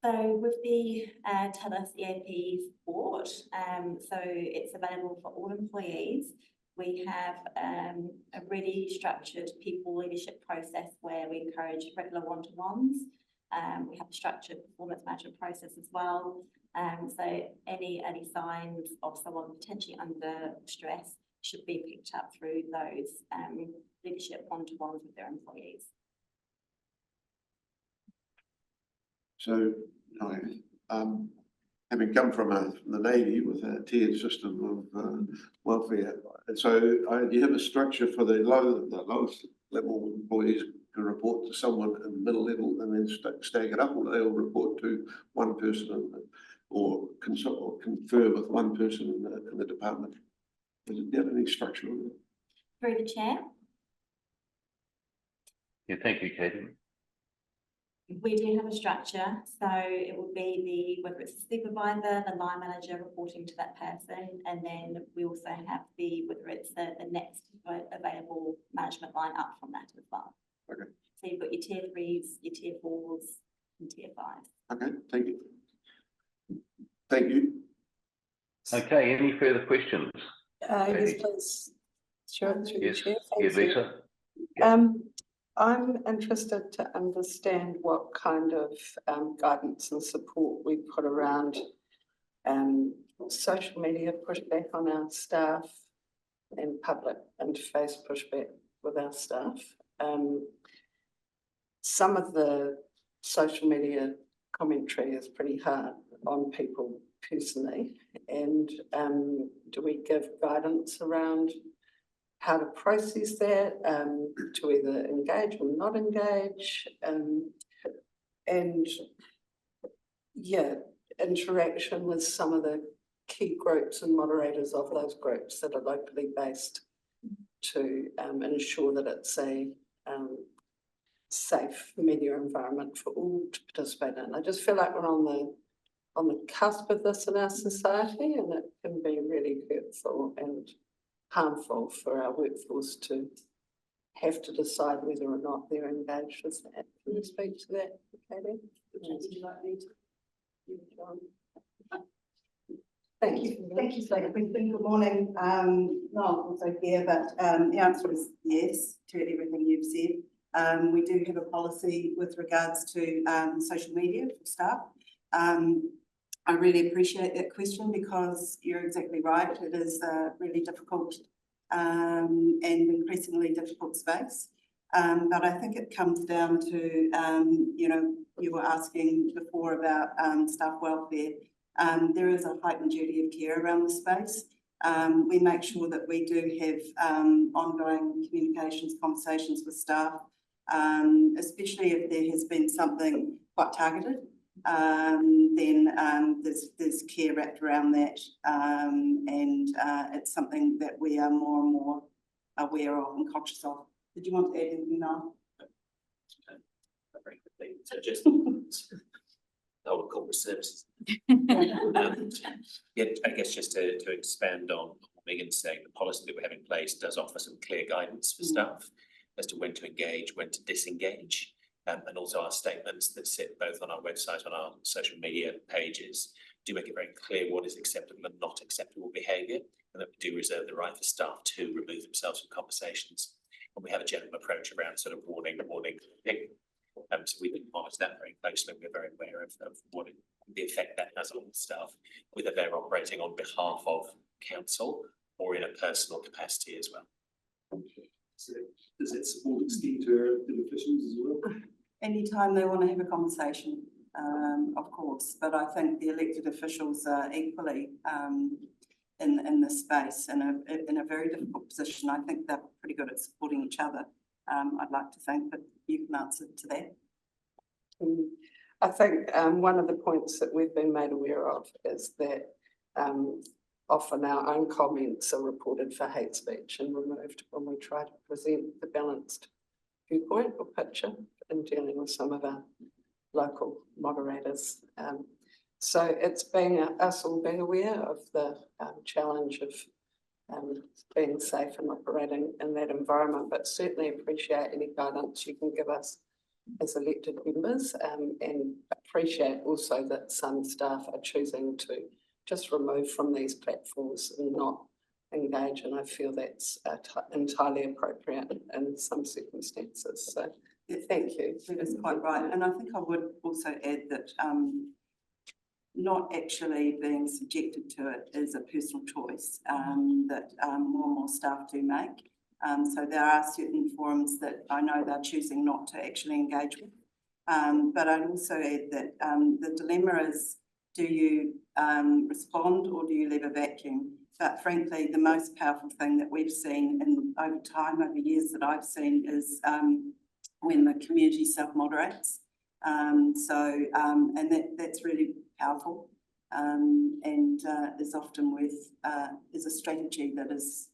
Speaker 11: So with the TELUS EAP support, so it's available for all employees. We have a really structured people leadership process where we encourage regular one-to-ones. We have a structured performance management process as well. So any signs of someone potentially under stress should be picked up through those leadership one-to-ones with their employees.
Speaker 5: So, having come from the Navy with a tiered system of welfare. And so do you have a structure for the lowest level employees to report to someone in the middle level and then stack it up, or they all report to one person or consult or confer with one person in the department? Does it have any structure on it?
Speaker 11: Through the chair,
Speaker 1: Yeah, thank you, Katie.
Speaker 11: we do have a structure, so it will be whether it's the supervisor, the line manager reporting to that person, and then we also have whether it's the next available management line up from that as well.
Speaker 5: Okay.
Speaker 11: So you've got your tier 3s, your tier 4s, and tier 5s.
Speaker 5: Okay, thank you. Thank you.
Speaker 1: Okay, any further questions?
Speaker 3: Yes, please. Sure, through the
Speaker 1: Yes,
Speaker 3: chair.
Speaker 1: yeah,
Speaker 3: Thanks, Ian.
Speaker 1: Lisa.
Speaker 3: I'm interested to understand what kind of guidance and support we put around social media pushback on our staff and public interface pushback with our staff. Some of the social media commentary is pretty hard on people personally, and do we give guidance around how to process that, to either engage or not engage, and yeah, interaction with some of the key groups and moderators of those groups that are locally based to ensure that it's a safe media environment for all to participate in. I just feel like we're on the cusp of this in our society, and it can be really hurtful and harmful for our workforce to have to decide whether or not they're engaged with that. Can you speak to that, Katie? Would you like me to?
Speaker 13: Thank you, Slade. Good morning. No, also here, but the answer is yes to everything you've said. We do have a policy with regards to social media for staff. I really appreciate that question because you're exactly right. It is a really difficult and increasingly difficult space. But I think it comes down to, you were asking before about staff welfare. There is a heightened duty of care around the space. We make sure that we do have ongoing communications, conversations with staff, especially if there has been something quite targeted. Then there's care wrapped around that, and it's something that we are more and more aware of and conscious of. Did you want to add anything now?
Speaker 14: Very quickly, so just whole corporate services. Yeah, I guess just to expand on what Megan's saying, the policy that we have in place does offer some clear guidance for staff as to when to engage, when to disengage. And also our statements that sit both on our website, on our social media pages, do make it very clear what is acceptable and not acceptable behaviour, and that we do reserve the right for staff to remove themselves from conversations. And we have a general approach around sort of warning. So we can monitor that very closely. We're very aware of what the effect that has on the staff, whether they're operating on behalf of council or in a personal capacity as well.
Speaker 6: So does it support extend to elected officials as well?
Speaker 13: Anytime they want to have a conversation, of course, but I think the elected officials are equally in this space in a very difficult position. I think they're pretty good at supporting each other. I'd like to think, but you can answer to that.
Speaker 3: I think one of the points that we've been made aware of is that often our own comments are reported for hate speech and removed when we try to present the balanced viewpoint or picture in dealing with some of our local moderators. So it's us all being aware of the challenge of being safe and operating in that environment, but certainly appreciate any guidance you can give us as elected members, and appreciate also that some staff are choosing to just remove from these platforms and not engage, and I feel that's entirely appropriate in some circumstances. So
Speaker 13: yeah, thank you. That is quite right. And I think I would also add that not actually being subjected to it is a personal choice that more and more staff do make. So there are certain forums that I know they're choosing not to actually engage with. But I'd also add that the dilemma is, do you respond, or do you leave a vacuum? But frankly, the most powerful thing that we've seen in over time, over years that I've seen, is when the community self-moderates. And that's really powerful, and is often is a strategy that is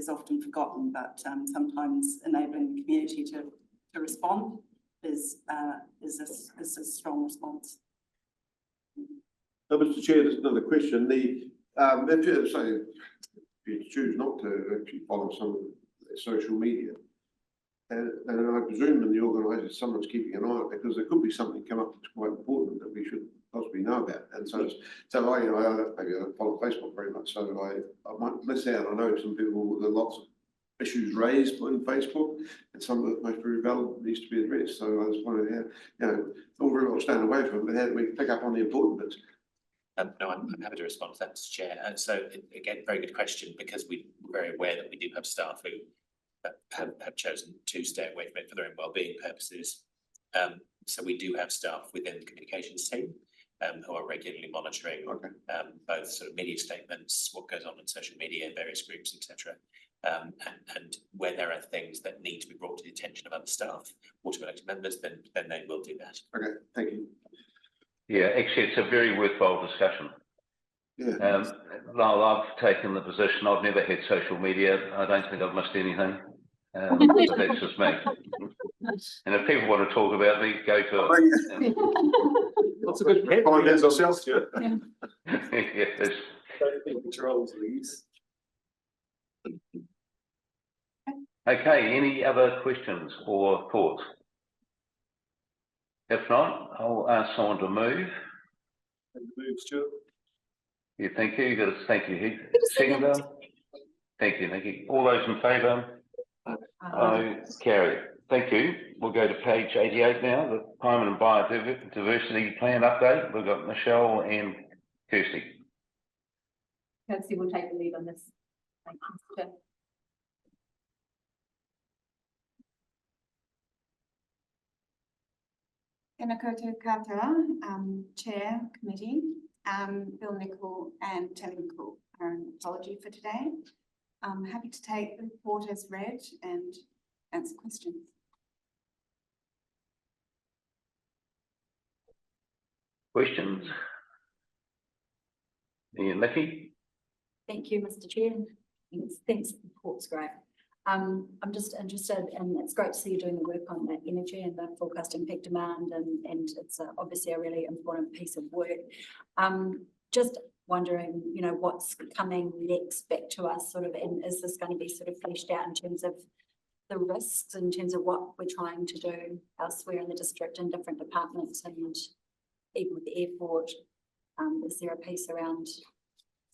Speaker 13: often forgotten, but sometimes enabling the community to respond is a strong response.
Speaker 5: Mr. Chair, there's another question. If you say, if you choose not to actually follow some of the social media, and I presume in the organisation someone's keeping an eye on it, because there could be something come up that's quite important that we should possibly know about. And so I maybe I don't follow Facebook very much, so I might miss out. I know some people, there are lots of issues raised on Facebook, and some of it most very valid needs to be addressed. So I just wondered how, all very well staying away from it, but how do we pick up on the important bits?
Speaker 14: No, I'm happy to respond to that, Mr. Chair. So again, very good question, because we're very aware that we do have staff who have chosen to stay away from it for their own wellbeing purposes. So we do have staff within the communications team who are regularly monitoring both sort of media statements, what goes on in social media, various groups, etc. And where there are things that need to be brought to the attention of other staff or to elected members, then they will do that.
Speaker 5: Okay, thank you.
Speaker 1: Yeah, actually, it's a very worthwhile discussion.
Speaker 5: Yeah.
Speaker 1: Lyle, I've taken the position, I've never had social media. I don't think I've missed anything. But that's just me. And if people want to talk about me, go to it.
Speaker 6: Lots of good
Speaker 5: Finance ourselves, Stuart.
Speaker 1: Yes.
Speaker 6: Controls these.
Speaker 1: Okay, any other questions or thoughts? If not, I'll ask someone to move.
Speaker 6: Move, Stuart.
Speaker 1: Yeah, thank you. You got to thank you, Heath. Seconder. Thank you. All those in favour? Carry. Thank you. We'll go to page 88 now, the Climate and Biodiversity Plan update. We've got Michelle and Kirsty.
Speaker 8: Kirsty will take the lead on this. Thank you, Chair.
Speaker 15: Tēnā koutou katoa, Chair, Committee, Bill Nicol and Telly Nicol are an apology for today. I'm happy to take the report as read and answer questions.
Speaker 1: Questions? Ian Mickey?
Speaker 2: Thank you, Mr. Chair. Thanks, the report's great. I'm just interested, and it's great to see you doing the work on that energy and the forecasting peak demand, and it's obviously a really important piece of work. Just wondering, what's coming next back to us, sort of, and is this going to be sort of fleshed out in terms of the risks, in terms of what we're trying to do elsewhere in the district in different departments, and even with the airport, is there a piece around,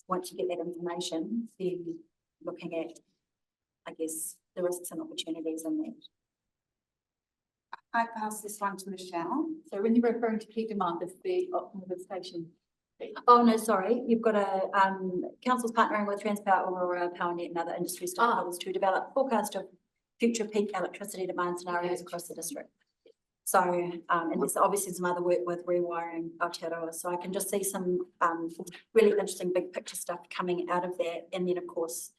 Speaker 2: once you get that information, then looking at, I guess, the risks and opportunities in that?
Speaker 15: I pass this one to Michelle.
Speaker 8: So when you're referring to peak demand, is the optimal visitation?
Speaker 2: Oh, no, sorry. You've got a council's partnering with Transpower, Aurora, PowerNet and other industry stakeholders to develop forecast of future peak electricity demand scenarios across the district. So, and there's obviously some other work with rewiring Aotearoa. So I can just see some really interesting big picture stuff coming out of that. And then, of course,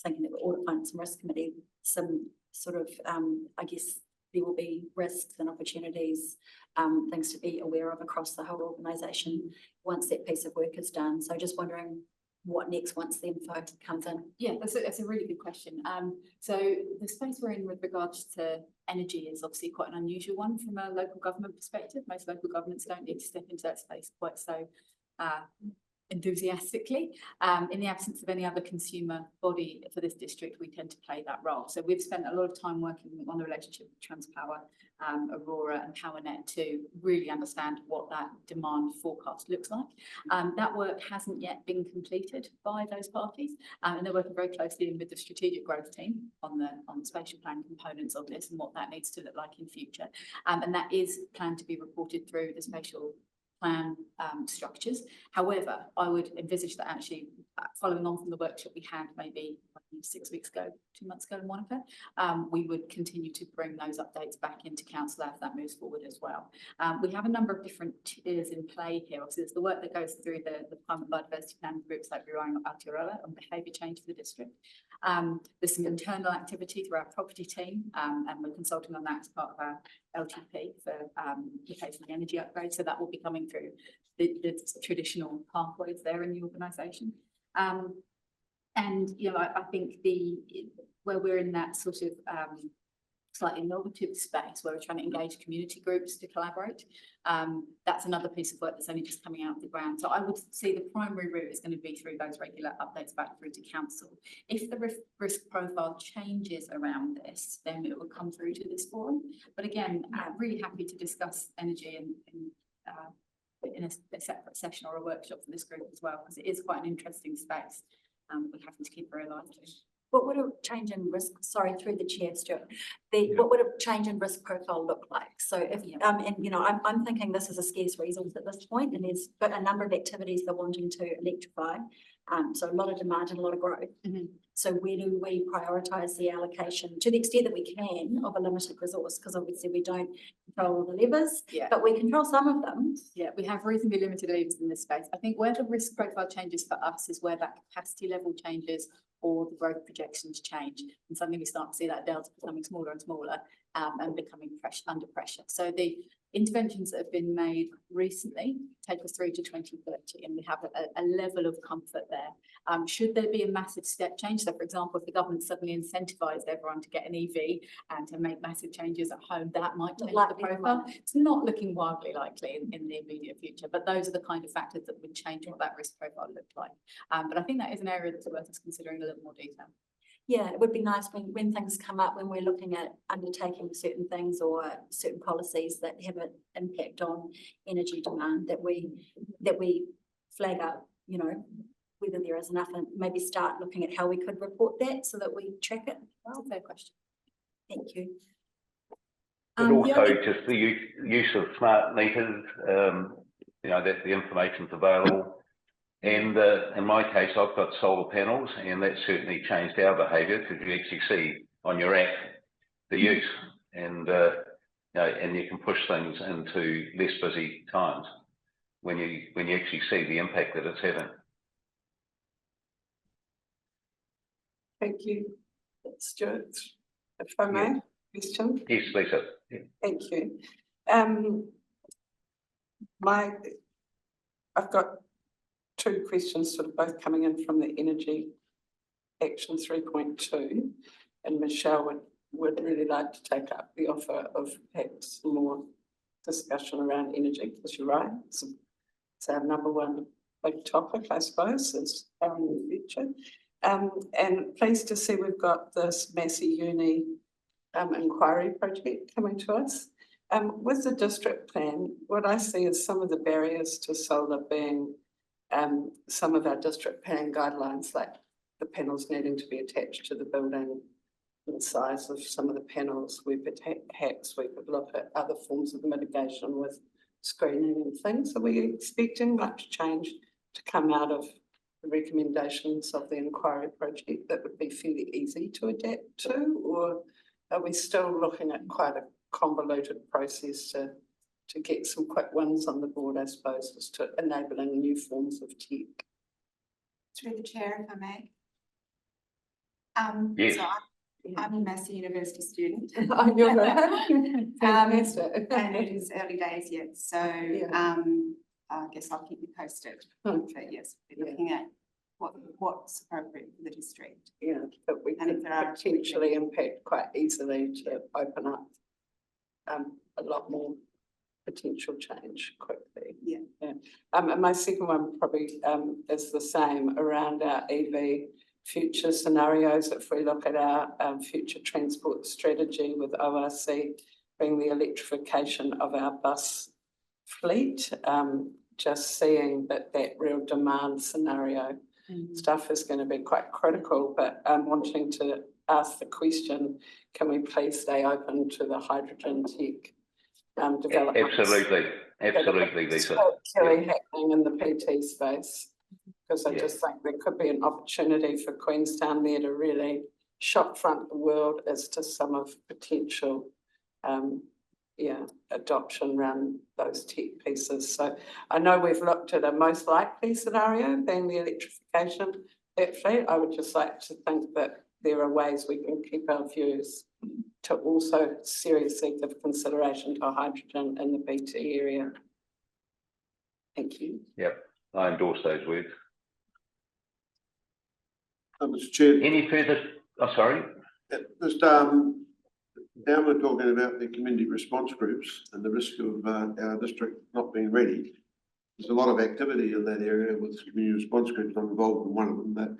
Speaker 2: thinking that the Audit, Finance and Risk Committee, some sort of, I guess, there will be risks and opportunities, things to be aware of across the whole organisation once that piece of work is done. So just wondering what next once the info comes in.
Speaker 8: Yeah, that's a really good question. So the space we're in with regards to energy is obviously quite an unusual one from a local government perspective. Most local governments don't need to step into that space quite so enthusiastically. In the absence of any other consumer body for this district, we tend to play that role. So we've spent a lot of time working on the relationship with Transpower, Aurora and PowerNet to really understand what that demand forecast looks like. That work hasn't yet been completed by those parties, and they're working very closely with the strategic growth team on the spatial plan components of this and what that needs to look like in future. And that is planned to be reported through the spatial plan structures. However, I would envisage that actually following on from the workshop we had maybe a 6 weeks ago, 2 months ago in Monaco, we would continue to bring those updates back into council as that moves forward as well. We have a number of different tiers in play here. Obviously, there's the work that goes through the climate biodiversity plan groups like Relying on Aotearoa on behaviour change for the district. There's some internal activity through our property team, and we're consulting on that as part of our LTP for replacing the energy upgrade. So that will be coming through the traditional pathways there in the organisation. And you know, I think where we're in that sort of slightly innovative space where we're trying to engage community groups to collaborate, that's another piece of work that's only just coming out of the ground. So I would see the primary route is going to be through those regular updates back through to council. If the risk profile changes around this, then it will come through to this forum. But again, I'm really happy to discuss energy in a separate session or a workshop for this group as well, because it is quite an interesting space. We're having to keep very alive to.
Speaker 2: What would a change in risk, sorry, through the chair, Stuart, what would a change in risk profile look like? So if, and you know, I'm thinking this is a scarce resource at this point, and there's a number of activities they're wanting to electrify. So a lot of demand and a lot of growth. So where do we prioritise the allocation to the extent that we can of a limited resource? Because obviously we don't control all the levers, but we control some of them.
Speaker 8: Yeah, we have reasonably limited levers in this space. I think where the risk profile changes for us is where that capacity level changes or the growth projections change. And suddenly we start to see that delta becoming smaller and smaller and becoming under pressure. So the interventions that have been made recently take us through to 2030, and we have a level of comfort there. Should there be a massive step change? So for example, if the government suddenly incentivised everyone to get an EV and to make massive changes at home, that might change the profile. It's not looking wildly likely in the immediate future, but those are the kind of factors that would change what that risk profile looked like. But I think that is an area that's worth us considering in a little more detail.
Speaker 2: Yeah, it would be nice when things come up, when we're looking at undertaking certain things or certain policies that have an impact on energy demand, that we flag up, you know, whether there is enough, and maybe start looking at how we could report that so that we track it. Well, fair question. Thank you.
Speaker 1: But also just the use of smart meters, you know, that the information's available. And in my case, I've got solar panels, and that certainly changed our behaviour, because you actually see on your app the use, and you know, and you can push things into less busy times when you actually see the impact that it's having.
Speaker 3: Thank you, Stuart. If I may, question?
Speaker 1: Yes, Lisa. Yeah.
Speaker 3: Thank you. I've got two questions sort of both coming in from the Energy Action 3.2, and Michelle would really like to take up the offer of perhaps more discussion around energy, because you're right, it's our number one big topic, I suppose, is in the future. And pleased to see we've got this Massey Uni inquiry project coming to us. With the district plan, what I see is some of the barriers to solar being some of our district plan guidelines, like the panels needing to be attached to the building, the size of some of the panels. We perhaps we could look at other forms of mitigation with screening and things. Are we expecting much change to come out of the recommendations of the inquiry project that would be fairly easy to adapt to, or are we still looking at quite a convoluted process to get some quick wins on the board, I suppose, as to enabling new forms of tech?
Speaker 15: Through the chair, if I may.
Speaker 1: Yes.
Speaker 15: So I'm a Massey University student.
Speaker 3: I know that.
Speaker 15: And it is early days yet, so I guess I'll keep you posted. But yes, we're looking at what's appropriate for the district.
Speaker 3: Yeah, but we can potentially impact quite easily to open up a lot more potential change quickly.
Speaker 15: Yeah.
Speaker 3: And my second one probably is the same around our EV future scenarios. If we look at our future transport strategy with ORC, being the electrification of our bus fleet, just seeing that real demand scenario stuff is going to be quite critical, but I'm wanting to ask the question, can we please stay open to the hydrogen tech development?
Speaker 1: Absolutely, Lisa.
Speaker 3: Really happening in the PT space. because I just think there could be an opportunity for Queenstown there to really shop front the world as to some of potential adoption around those tech pieces. So I know we've looked at a most likely scenario being the electrification of that fleet. I would just like to think that there are ways we can keep our views to also seriously give consideration to hydrogen in the BT area. Thank you.
Speaker 1: Yep, I endorse those words.
Speaker 5: Mr. Chair.
Speaker 1: Any further, sorry?
Speaker 5: Just, now we're talking about the community response groups and the risk of our district not being ready. There's a lot of activity in that area with community response groups. I'm involved in one of them. But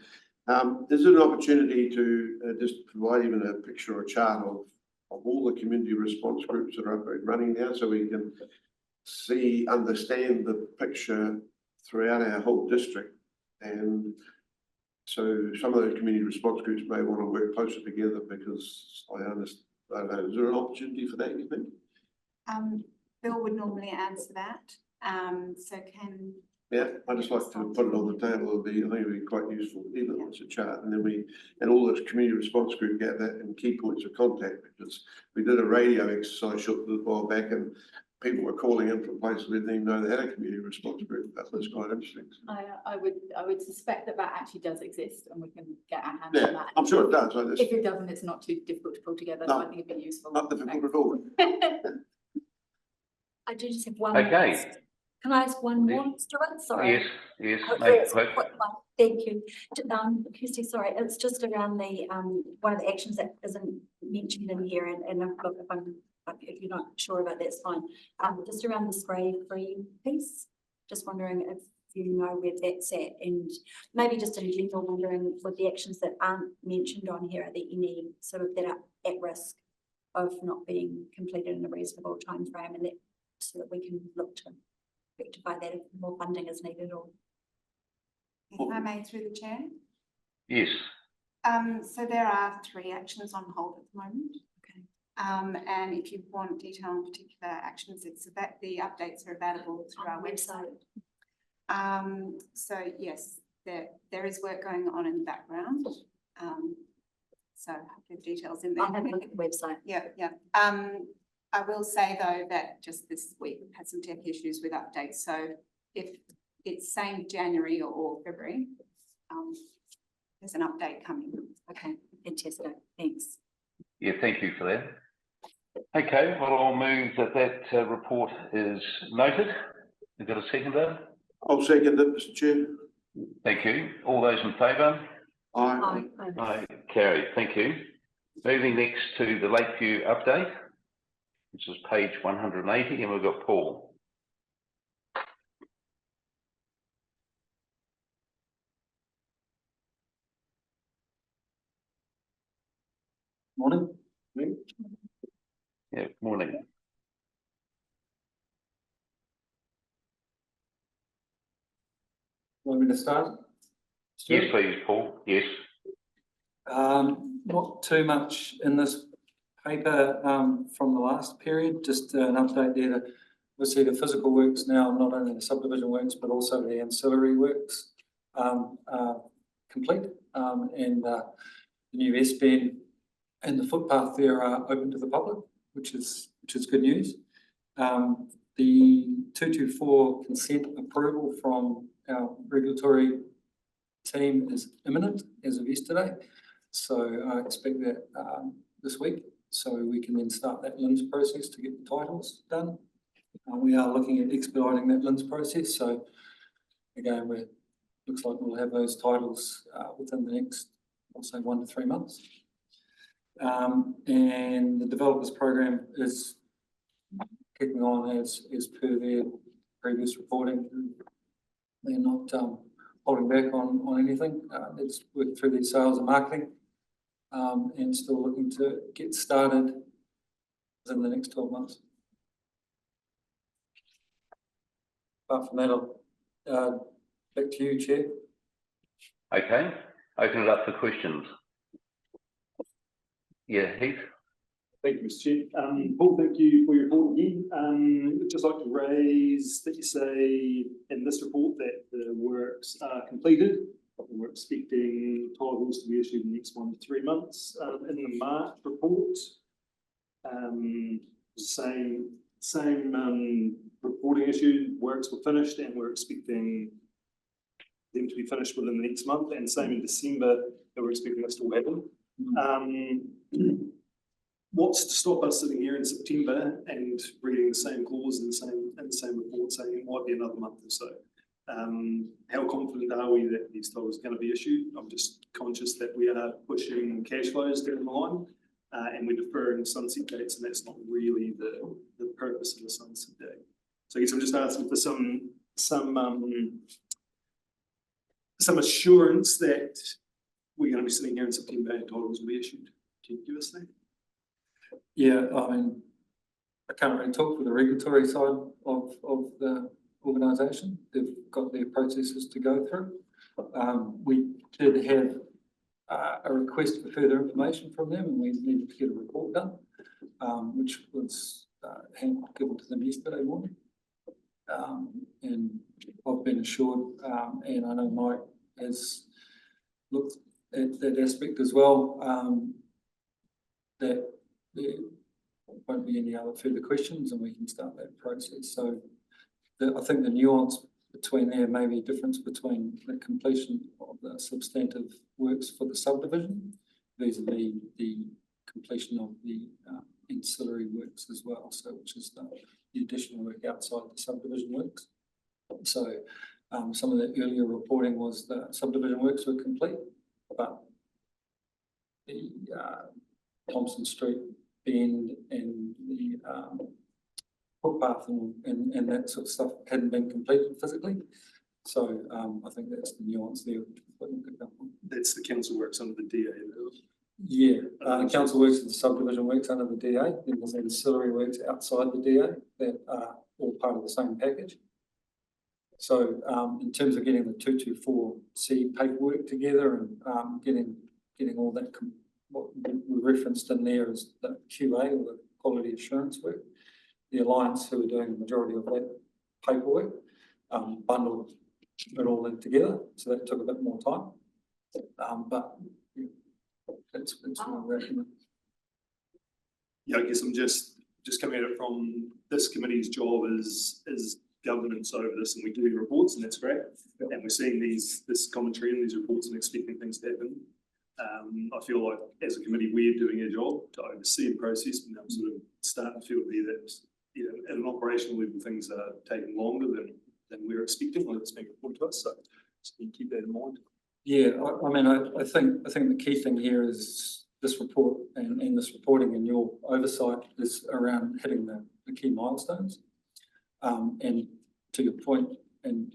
Speaker 5: is there an opportunity to just provide even a picture or a chart of all the community response groups that are up and running now, so we can understand the picture throughout our whole district? And so some of those community response groups may want to work closer together, because I understand. Is there an opportunity for that, you think?
Speaker 15: Bill would normally answer that. So can.
Speaker 5: Yeah, I just like to put it on the table. I think it'd be quite useful, even if it's a chart, and then all those community response group get that and key points of contact, because we did a radio exercise short a while back, and people were calling in from places we didn't even know they had a community response group. That was quite interesting.
Speaker 8: I would suspect that actually does exist, and we can get our hands on that.
Speaker 5: I'm sure it does.
Speaker 8: If it doesn't, it's not too difficult to pull together.
Speaker 5: No,
Speaker 8: so I think it'd be useful.
Speaker 5: Not difficult at all.
Speaker 2: I do just have one.
Speaker 1: Okay.
Speaker 2: More. Can I ask one more, Stuart? Sorry.
Speaker 1: Yes,
Speaker 2: Hopefully
Speaker 1: make
Speaker 2: it's a quick one. Thank you. Kirsty, sorry, it's just around the one of the actions that isn't mentioned in here, and look, if you're not sure about that, it's fine. Just around the spray-free piece. Just wondering if you know where that's at, and maybe just in general wondering with the actions that aren't mentioned on here, are there any sort of that are at risk of not being completed in a reasonable time frame, and that so that we can look to rectify that if more funding is needed? Or
Speaker 15: If I may, through the chair.
Speaker 1: Yes.
Speaker 15: So there are 3 actions on hold at the moment. Okay. And if you want detail on particular actions, it's about the updates are available through our website. So yes, there is work going on in the background. So the details in there.
Speaker 2: I'll have a look at the website.
Speaker 15: Yeah. I will say though that just this week we've had some tech issues with updates. So if it's saying January or February, there's an update coming.
Speaker 2: Okay, fantastic. Thanks.
Speaker 1: Yeah, thank you for that. Okay, well, I'll move that report is noted. You've got a seconder?
Speaker 5: I'll second it, Mr. Chair.
Speaker 1: Thank you. All those in favour?
Speaker 5: Aye.
Speaker 1: Aye. Carried. Thank you. Moving next to the Lakeview update, which is page 180, and we've got Paul.
Speaker 12: Morning.
Speaker 1: Yeah, morning.
Speaker 12: Want me to start?
Speaker 1: Yes, please, Paul. Yes.
Speaker 12: Not too much in this paper from the last period, just an update there. Obviously, the physical works now, not only the subdivision works, but also the ancillary works are complete, and the new S-bend and the footpath there are open to the public, which is good news. The 224 consent approval from our regulatory team is imminent as of yesterday, so I expect that this week, so we can then start that LINS process to get the titles done. We are looking at expediting that LINS process, so again, looks like we'll have those titles within the next, I'll say, 1 to 3 months. And the developers program is kicking on as per their previous reporting. They're not holding back on anything. It's worked through their sales and marketing, and still looking to get started within the next 12 months. Apart from that, I'll back to you, Chair.
Speaker 1: Okay, open it up for questions. Yeah, Heath?
Speaker 6: Thank you, Mr. Chair. Paul, thank you for your report again. I'd just like to raise that you say in this report that the works are completed. We're expecting titles to be issued in the next 1 to 3 months. In the March report, same reporting issue, works were finished and we're expecting them to be finished within the next month, and same in December that we're expecting this to happen. What's to stop us sitting here in September and reading the same clause in the same report saying it might be another month or so? How confident are we that these titles are going to be issued? I'm just conscious that we are pushing cash flows down the line and we're deferring sunset dates, and that's not really the purpose of the sunset date. So I guess I'm just asking for some assurance that we're going to be sitting here in September and titles will be issued. Can you give us that?
Speaker 12: Yeah, I mean, I can't really talk for the regulatory side of the organisation. They've got their processes to go through. We did have a request for further information from them, and we needed to get a report done, which was given to them yesterday morning. And I've been assured, and I know Mike has looked at that aspect as well, that there won't be any other further questions and we can start that process. So I think the nuance between there may be a difference between the completion of the substantive works for the subdivision vis-a-vis the completion of the ancillary works as well, so which is the additional work outside the subdivision works. So some of the earlier reporting was that subdivision works were complete, but the Thompson Street bend and the footpath and that sort of stuff hadn't been completed physically. So I think that's the nuance there.
Speaker 6: That's the council works under the DA.
Speaker 12: Yeah, the council works and the subdivision works under the DA. Then there's ancillary works outside the DA that are all part of the same package. So in terms of getting the 224C paperwork together and getting all that, what we referenced in there is the QA, or the quality assurance work. The Alliance, who are doing the majority of that paperwork, bundled it all in together. So that took a bit more time. But yeah, that's what I'm recommending.
Speaker 6: Yeah, I guess I'm just coming at it from this committee's job is governance over this, and we do reports, and that's great. Yep. And we're seeing this commentary in these reports and expecting things to happen. I feel like as a committee we're doing our job to oversee the process, and I'm sort of starting to feel there that at an operational level things are taking longer than we're expecting when it's being reported to us. So you keep that in mind.
Speaker 12: Yeah, I mean, I think the key thing here is this report and this reporting and your oversight is around hitting the key milestones. And to your point, and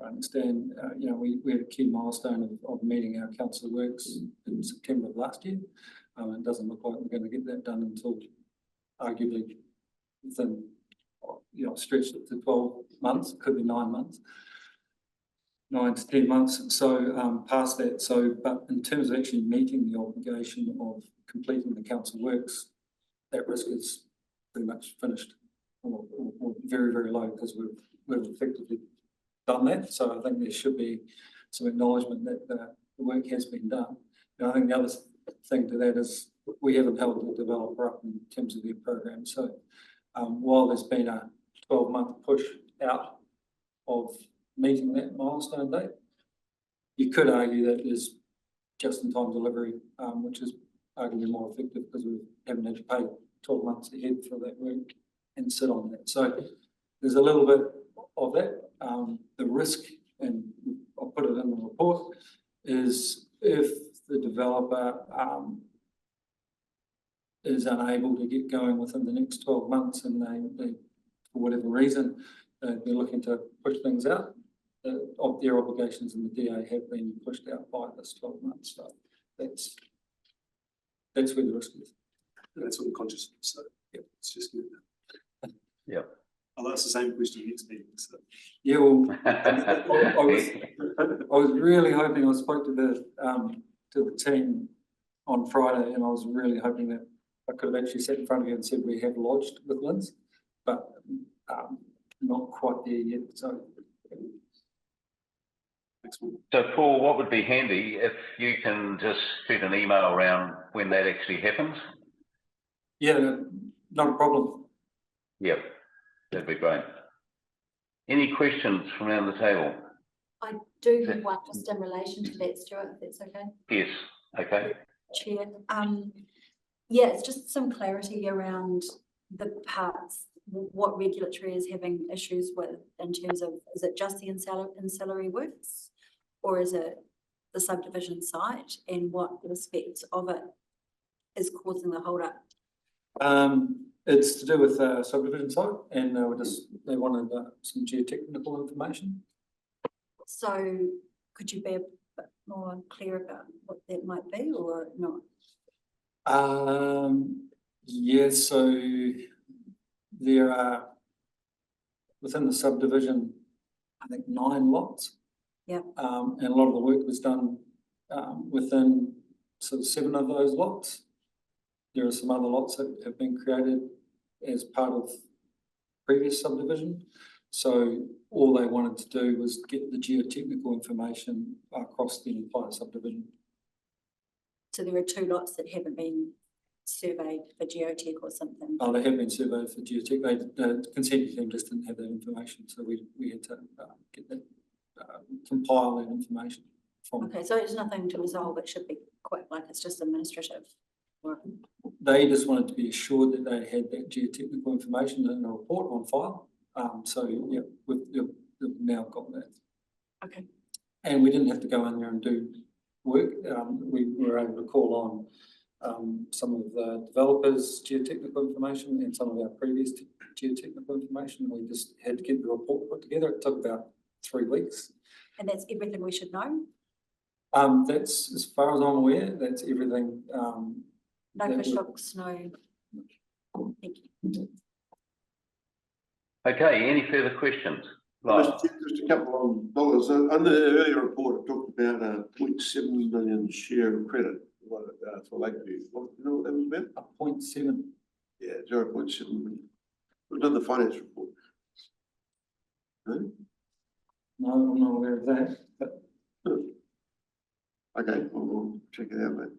Speaker 12: I understand, we had a key milestone of meeting our council works in September of last year. It doesn't look like we're going to get that done until arguably within, stretched it to 12 months, it could be 9 months. 9 to 10 months, so past that. So, but in terms of actually meeting the obligation of completing the council works, that risk is pretty much finished, or very, very low, because we've effectively done that. So I think there should be some acknowledgement that the work has been done. And I think the other thing to that is we haven't held the developer up in terms of their program. So while there's been a 12-month push out of meeting that milestone date, you could argue that there's just-in-time delivery, which is arguably more effective because we haven't had to pay 12 months ahead for that work and sit on that. So there's a little bit of that. The risk, and I'll put it in the report, is if the developer is unable to get going within the next 12 months and they for whatever reason, they're looking to push things out, of their obligations in the DA have been pushed out by this 12 months. So that's where the risk is.
Speaker 6: That's what I'm conscious of. So yeah, it's just good.
Speaker 1: Yeah.
Speaker 6: I'll ask the same question next meeting. So.
Speaker 12: Yeah, well, I was really hoping. I spoke to the team on Friday, and I was really hoping that I could have actually sat in front of you and said we have lodged with Linz, but not quite there yet, so.
Speaker 1: So Paul, what would be handy if you can just shoot an email around when that actually happens?
Speaker 12: Yeah, not a problem.
Speaker 1: Yep, that'd be great. Any questions from around the table?
Speaker 2: I do have one just in relation to that, Stuart, if that's okay.
Speaker 1: Yes, okay.
Speaker 2: Chair, yeah, it's just some clarity around the parts, what regulatory is having issues with in terms of, is it just the ancillary works? Or is it the subdivision site, and what aspects of it is causing the hold up?
Speaker 12: It's to do with subdivision site, and they wanted some geotechnical information.
Speaker 2: So could you be a bit more clear about what that might be or not?
Speaker 12: Yeah, so there are within the subdivision, I think 9 lots.
Speaker 2: Yeah.
Speaker 12: And a lot of the work was done within sort of 7 of those lots. There are some other lots that have been created as part of previous subdivision. So all they wanted to do was get the geotechnical information across the entire subdivision.
Speaker 2: So there are 2 lots that haven't been surveyed for geotech or something?
Speaker 12: Oh, they have been surveyed for geotech. The consent team just didn't have that information, so we had to get that, compile that information from.
Speaker 2: Okay, so it's nothing to resolve. It should be quite like it's just administrative work.
Speaker 12: They just wanted to be assured that they had that geotechnical information in a report on file. So yeah, we've now got that.
Speaker 2: Okay.
Speaker 12: And we didn't have to go in there and do work. We were able to call on some of the developers' geotechnical information and some of our previous geotechnical information. We just had to get the report put together. It took about 3 weeks.
Speaker 2: And that's everything we should know?
Speaker 12: That's, as far as I'm aware, that's everything.
Speaker 2: No fish hooks, no. Thank you.
Speaker 1: Okay, any further questions?
Speaker 5: Just a couple of dollars. Under the earlier report, it talked about a 0.7 million share of credit for Lakeview. What, you know what that was about?
Speaker 12: A 0.7.
Speaker 5: Yeah, 0.7 million. It was in the finance report. No?
Speaker 12: No, I'm not aware of that. But
Speaker 5: okay, we'll check it out, mate.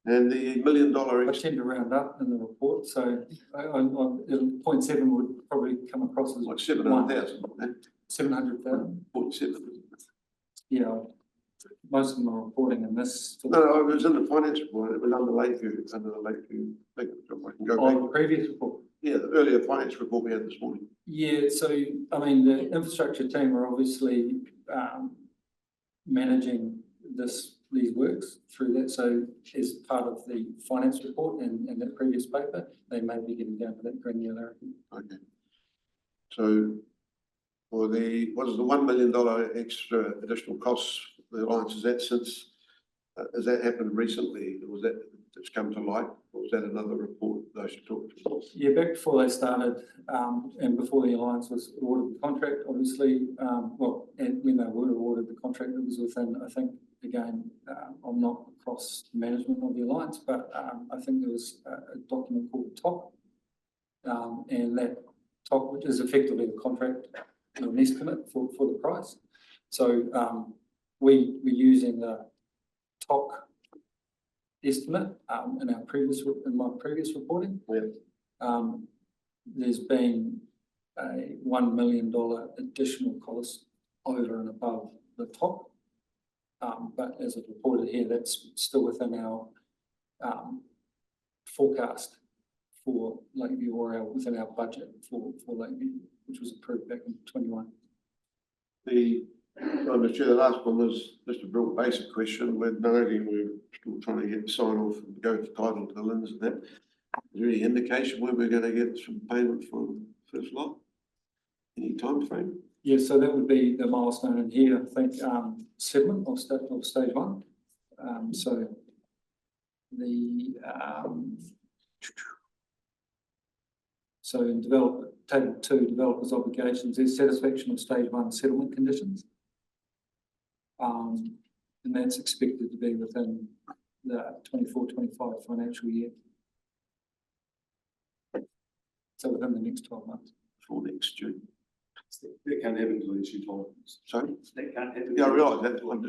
Speaker 5: And the $1 million.
Speaker 12: I tend to round up in the report, so 0.7 would probably come across as
Speaker 5: like 700,000.
Speaker 12: 700,000.
Speaker 5: 0.7.
Speaker 12: Yeah, most of them are reporting in this.
Speaker 5: No, it was in the finance report. It was under Lakeview. It's under the Lakeview. I can go back.
Speaker 12: The previous report.
Speaker 5: Yeah, the earlier finance report we had this morning.
Speaker 12: Yeah, so I mean, the infrastructure team are obviously managing these works through that. So as part of the finance report and that previous paper, they may be getting down to that granularity.
Speaker 5: Okay. So for the, what is the $1 million extra additional costs for the alliance, is that since, has that happened recently? Was that, it's come to light? Or was that another report that I should talk to?
Speaker 12: Yeah, back before they started and before the alliance was awarded the contract, obviously, well, and when they were awarded the contract, it was within, I think, again, I'm not across management of the alliance, but I think there was a document called TOC, and that TOC, which is effectively a contract, an estimate for the price. So we're using the TOC estimate in my previous reporting.
Speaker 5: Yeah.
Speaker 12: There's been a $1 million additional cost over and above the TOC. But as I've reported here, that's still within our forecast for Lakeview, or within our budget for Lakeview, which was approved back in 21.
Speaker 5: Mr. Chair, the last one was just a real basic question. We're still trying to get sign off and go to title to the Linz and that. Is there any indication when we're going to get some payment from first lot? Any time frame?
Speaker 12: Yeah, so that would be the milestone in here, I think, settlement of stage 1. So the so in table 2, developers' obligations, there's satisfaction of stage 1 settlement conditions. And that's expected to be within the 24-25 financial year. So within the next 12 months.
Speaker 5: For next June.
Speaker 6: That can't happen until issue time.
Speaker 5: Sorry?
Speaker 6: That can't happen.
Speaker 5: Yeah, I realise that. I'm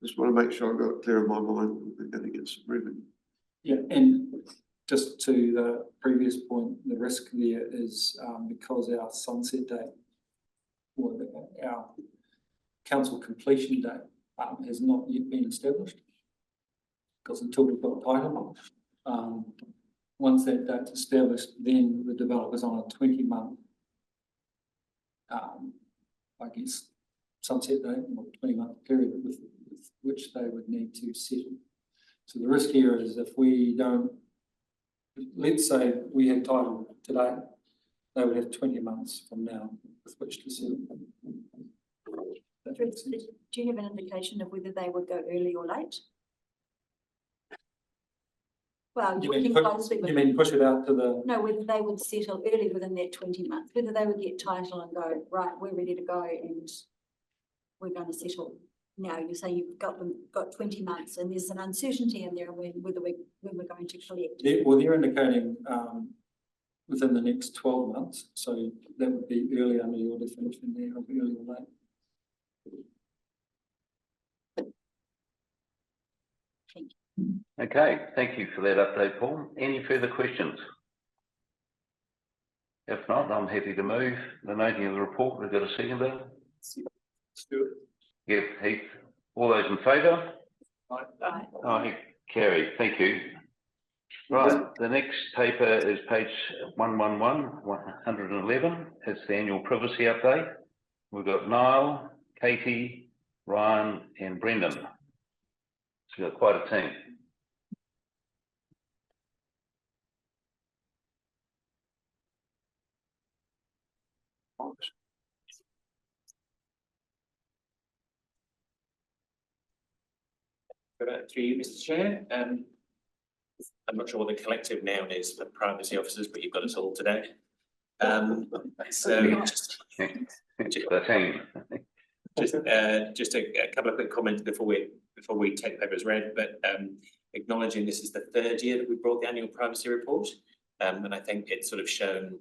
Speaker 5: just want to make sure I've got it clear in my mind. We're going to get some revenue.
Speaker 12: Yeah, and just to the previous point, the risk there is because our sunset date or our council completion date has not yet been established. Because until we've got title, once that date's established, then the developer's on a 20-month, I guess, sunset date or 20-month period with which they would need to settle. So the risk here is if we don't, let's say we had title today, they would have 20 months from now with which to settle.
Speaker 2: Do you have an indication of whether they would go early or late? Well,
Speaker 12: You mean push it out to the...
Speaker 2: No, whether they would settle early within that 20 months, whether they would get title and go, right, we're ready to go and we're going to settle now. You say you've got 20 months and there's an uncertainty in there when we're going to collect.
Speaker 12: Well, they're indicating within the next 12 months. So that would be early under your definition there of early or late.
Speaker 2: Thank you.
Speaker 1: Okay, thank you for that update, Paul. Any further questions? If not, I'm happy to move the noting of the report. We've got a second there. Yep, Heath. All those in favour?
Speaker 2: Aye.
Speaker 1: Aye, carried. Thank you. Right, the next paper is page 111. It's the annual privacy update. We've got Niall, Katie, Ryan, and Brendan. So we've got quite a team.
Speaker 14: Through you, Mr. Chair. I'm not sure what the collective noun is for privacy officers, but you've got us all today. So just a couple of quick comments before we take the paper as read, but acknowledging this is the third year that we brought the annual privacy report, and I think it's sort of shown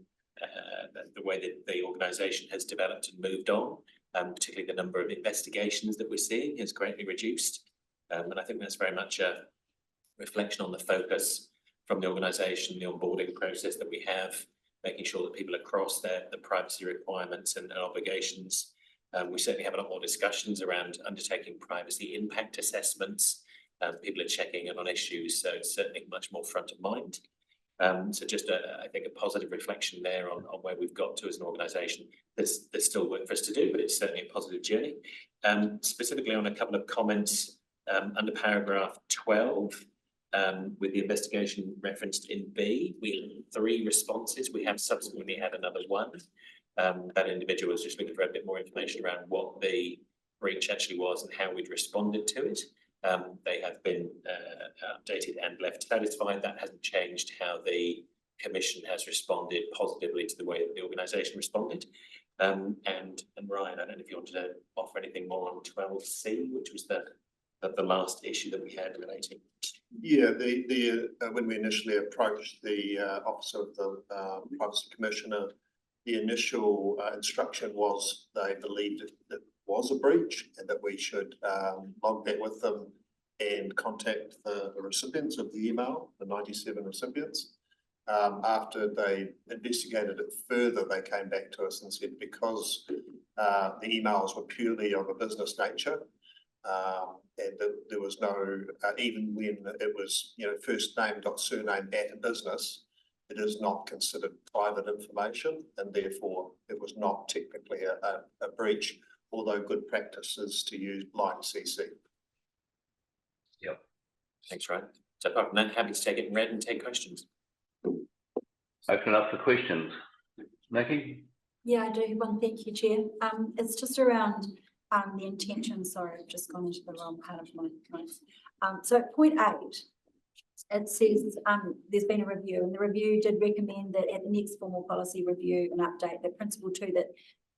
Speaker 14: the way that the organisation has developed and moved on, particularly the number of investigations that we're seeing has greatly reduced. And I think that's very much a reflection on the focus from the organisation, the onboarding process that we have, making sure that people across the privacy requirements and obligations. We certainly have a lot more discussions around undertaking privacy impact assessments. People are checking in on issues, so it's certainly much more front of mind. So just I think a positive reflection there on where we've got to as an organisation. There's still work for us to do, but it's certainly a positive journey. Specifically on a couple of comments under paragraph 12, with the investigation referenced in B, we had 3 responses. We have subsequently had another one. That individual was just looking for a bit more information around what the breach actually was and how we'd responded to it. They have been updated and left satisfied. That hasn't changed how the Commission has responded positively to the way that the organisation responded. And Ryan, I don't know if you wanted to offer anything more on 12C, which was the last issue that we had relating.
Speaker 16: Yeah, when we initially approached the Office of the Privacy Commissioner, the initial instruction was they believed it was a breach and that we should log that with them and contact the recipients of the email, the 97 recipients. After they investigated it further, they came back to us and said because the emails were purely of a business nature, and that there was no, even when it was, first name dot surname at a business, it is not considered private information, and therefore it was not technically a breach, although good practice is to use blind CC.
Speaker 14: Yep. Thanks, Ryan. So apart from that, happy to take it in red and take questions.
Speaker 1: Open up for questions. Nikki?
Speaker 2: Yeah, I do have one. Thank you, Chair. It's just around the intention. Sorry, I've just gone into the wrong part of my notes. So at point 8, it says there's been a review, and the review did recommend that at the next formal policy review and update, the principle 2 that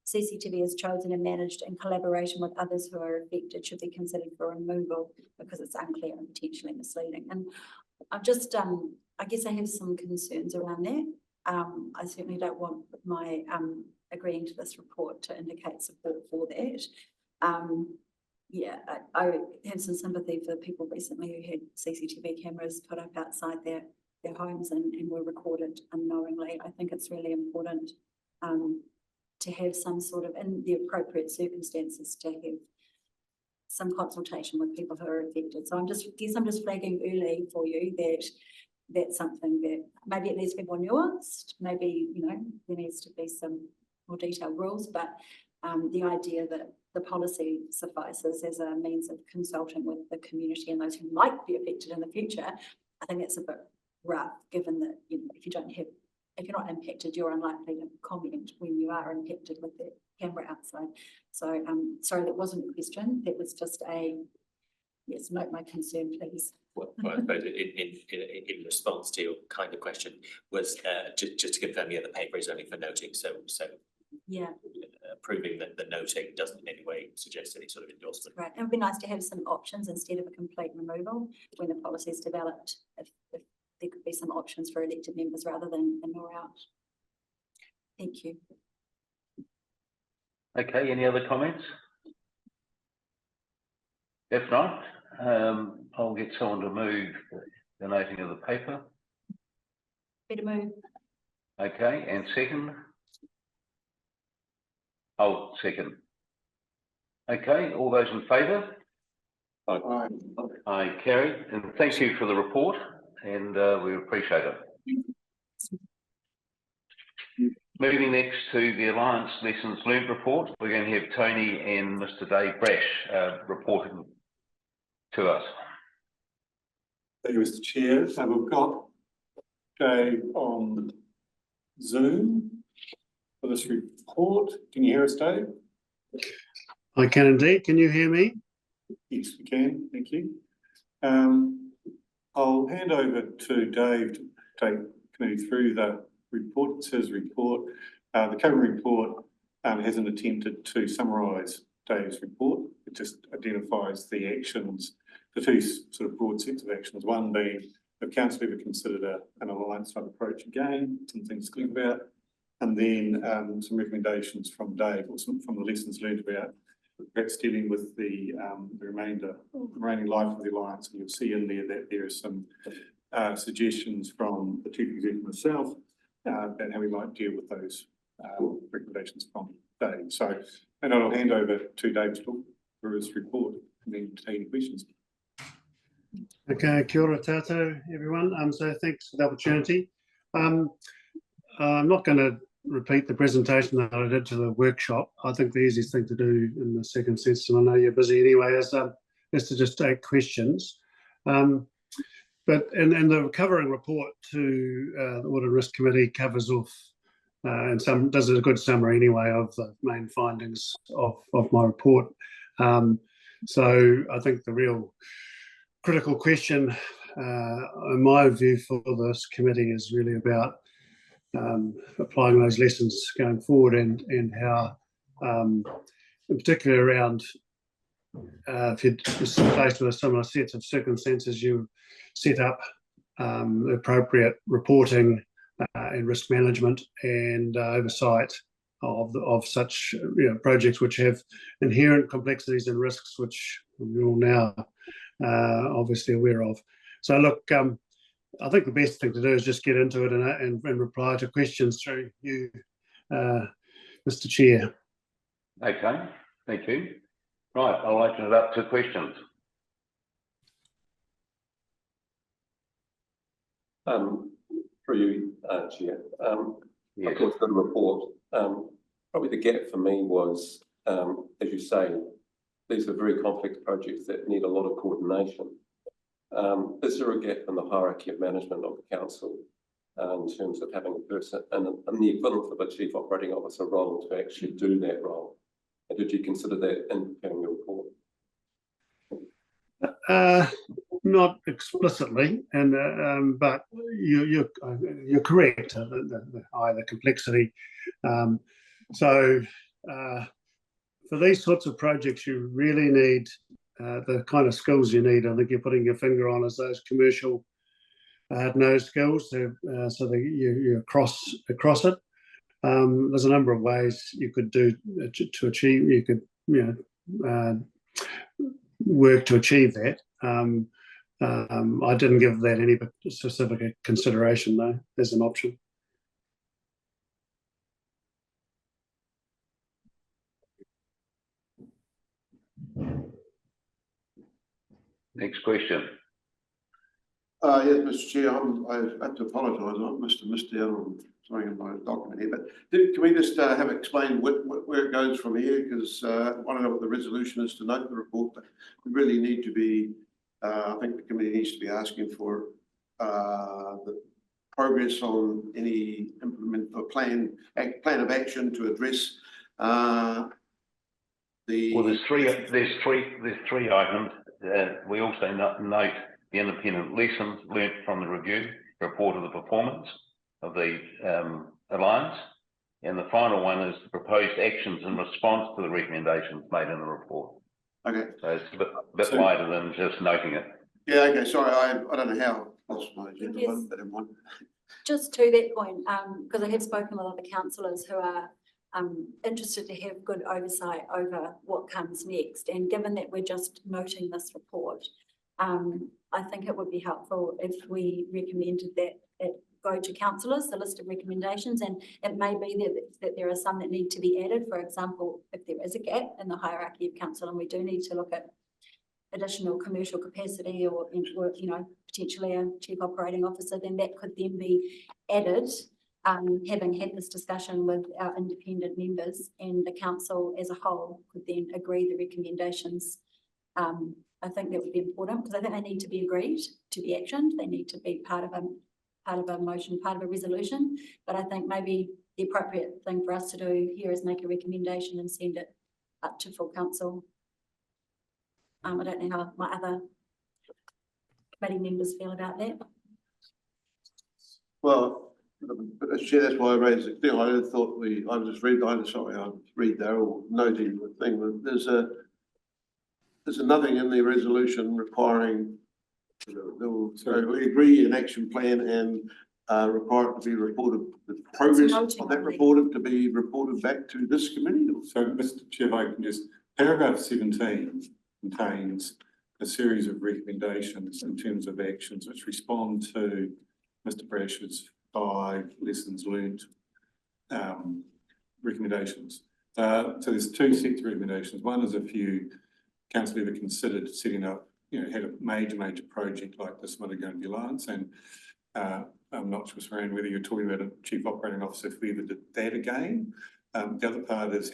Speaker 2: CCTV is chosen and managed in collaboration with others who are affected should be considered for removal because it's unclear and potentially misleading. And I've just, I guess I have some concerns around that. I certainly don't want my agreeing to this report to indicate support for that. Yeah, I have some sympathy for people recently who had CCTV cameras put up outside their homes and were recorded unknowingly. I think it's really important to have some sort of, in the appropriate circumstances, to have some consultation with people who are affected. So I'm just flagging early for you that that's something that maybe it needs to be more nuanced. Maybe, you know, there needs to be some more detailed rules, but the idea that the policy suffices as a means of consulting with the community and those who might be affected in the future, I think it's a bit rough, given that, you know, if you're not impacted, you're unlikely to comment when you are impacted with the camera outside. So sorry, that wasn't a question. That was just a, yes, note my concern, please.
Speaker 14: Well, I suppose in response to your kind of question was just to confirm, yeah, the paper is only for noting. So
Speaker 2: yeah,
Speaker 14: proving that the noting doesn't in any way suggest any sort of endorsement.
Speaker 2: Right, it would be nice to have some options instead of a complete removal when the policy is developed. If there could be some options for elected members rather than in or out. Thank you.
Speaker 1: Okay, any other comments? If not, I'll get someone to move the noting of the paper.
Speaker 2: Better move.
Speaker 1: Okay, and second? Oh, second. Okay, all those in favour?
Speaker 5: Aye.
Speaker 1: Aye, carried, and thank you for the report, and we appreciate it. Moving next to the Alliance Lessons Learned report, we're going to have Tony and Mr. Dave Brash reporting to us.
Speaker 7: Thank you, Mr. Chair. So we've got Dave on Zoom for this report. Can you hear us, Dave?
Speaker 17: I can indeed. Can you hear me?
Speaker 7: Yes, we can. Thank you. I'll hand over to Dave to take committee through the report. It's his report. The cover report hasn't attempted to summarise Dave's report. It just identifies the actions, the two sort of broad sets of actions. One being, if council ever considered an alliance type approach again, some things to think about, and then some recommendations from Dave or some from the lessons learned about perhaps dealing with the remaining life of the alliance. And you'll see in there that there are some suggestions from the Chief Executive himself about how we might deal with those recommendations from Dave. So, and I'll hand over to Dave to talk through his report and then take any questions.
Speaker 17: Okay, kia ora tātou, everyone. So thanks for the opportunity. I'm not going to repeat the presentation that I did to the workshop. I think the easiest thing to do in the second sense, and I know you're busy anyway, is to just take questions. But in the covering report to the Audit and Risk Committee covers off and does a good summary anyway of the main findings of my report. So I think the real critical question, in my view, for this committee is really about applying those lessons going forward and how, in particular around if you're faced with a similar set of circumstances, you set up the appropriate reporting and risk management and oversight of such projects which have inherent complexities and risks, which we're all now obviously aware of. So look, I think the best thing to do is just get into it and reply to questions through you, Mr. Chair.
Speaker 1: Okay, thank you. Right, I'll open it up to questions.
Speaker 10: For you, Chair.
Speaker 1: Yes.
Speaker 10: Of course, the report. Probably the gap for me was, as you say, these are very complex projects that need a lot of coordination. Is there a gap in the hierarchy of management of the council in terms of having a person and the equivalent of a chief operating officer role to actually do that role? And did you consider that in preparing your report?
Speaker 17: Not explicitly, and but you're correct. The complexity. So for these sorts of projects, you really need the kind of skills you need. I think you're putting your finger on is those commercial hard-nosed skills, so you're across it. There's a number of ways you could do to achieve. You could work to achieve that. I didn't give that any specific consideration though as an option.
Speaker 1: Next question.
Speaker 5: Yes, Mr. Chair, I have to apologise. I must have missed out on something in my document here. But can we just have it explained where it goes from here? Because I want to know what the resolution is to note the report. But we really need to be. I think the committee needs to be asking for the progress on any plan of action to address the.
Speaker 1: Well, there's three items. We also note the independent lessons learnt from the review, report of the performance of the Alliance, and the final one is the proposed actions in response to the recommendations made in the report.
Speaker 5: Okay.
Speaker 1: So it's a bit wider than just noting it.
Speaker 5: Yeah, okay, sorry, I don't know how I lost my agenda.
Speaker 2: Yes.
Speaker 5: But in one.
Speaker 2: Just to that point, because I have spoken with other councillors who are interested to have good oversight over what comes next. And given that we're just noting this report, I think it would be helpful if we recommended that it go to councillors, the list of recommendations, and it may be that there are some that need to be added. For example, if there is a gap in the hierarchy of council and we do need to look at additional commercial capacity or potentially a chief operating officer, then that could then be added, having had this discussion with our independent members, and the council as a whole could then agree the recommendations. I think that would be important because I think they need to be agreed to be actioned. They need to be part of a motion, part of a resolution. But I think maybe the appropriate thing for us to do here is make a recommendation and send it up to full council. I don't know how my other committee members feel about that.
Speaker 5: Well, Chair, that's why I raised it. I thought I read Darryl noting the thing that there's nothing in the resolution requiring we agree an action plan and require it to be reported, the progress of that reported to be reported back to this committee.
Speaker 7: So, Mr. Chair, if I can just, paragraph 17 contains a series of recommendations in terms of actions which respond to Mr. Brash's 5 lessons learned recommendations. So there's 2 sets of recommendations. One is if you council ever considered setting up, had a major project like this Matagongi Alliance, and I'm not sure, Saran, whether you're talking about a chief operating officer if we ever did that again. The other part is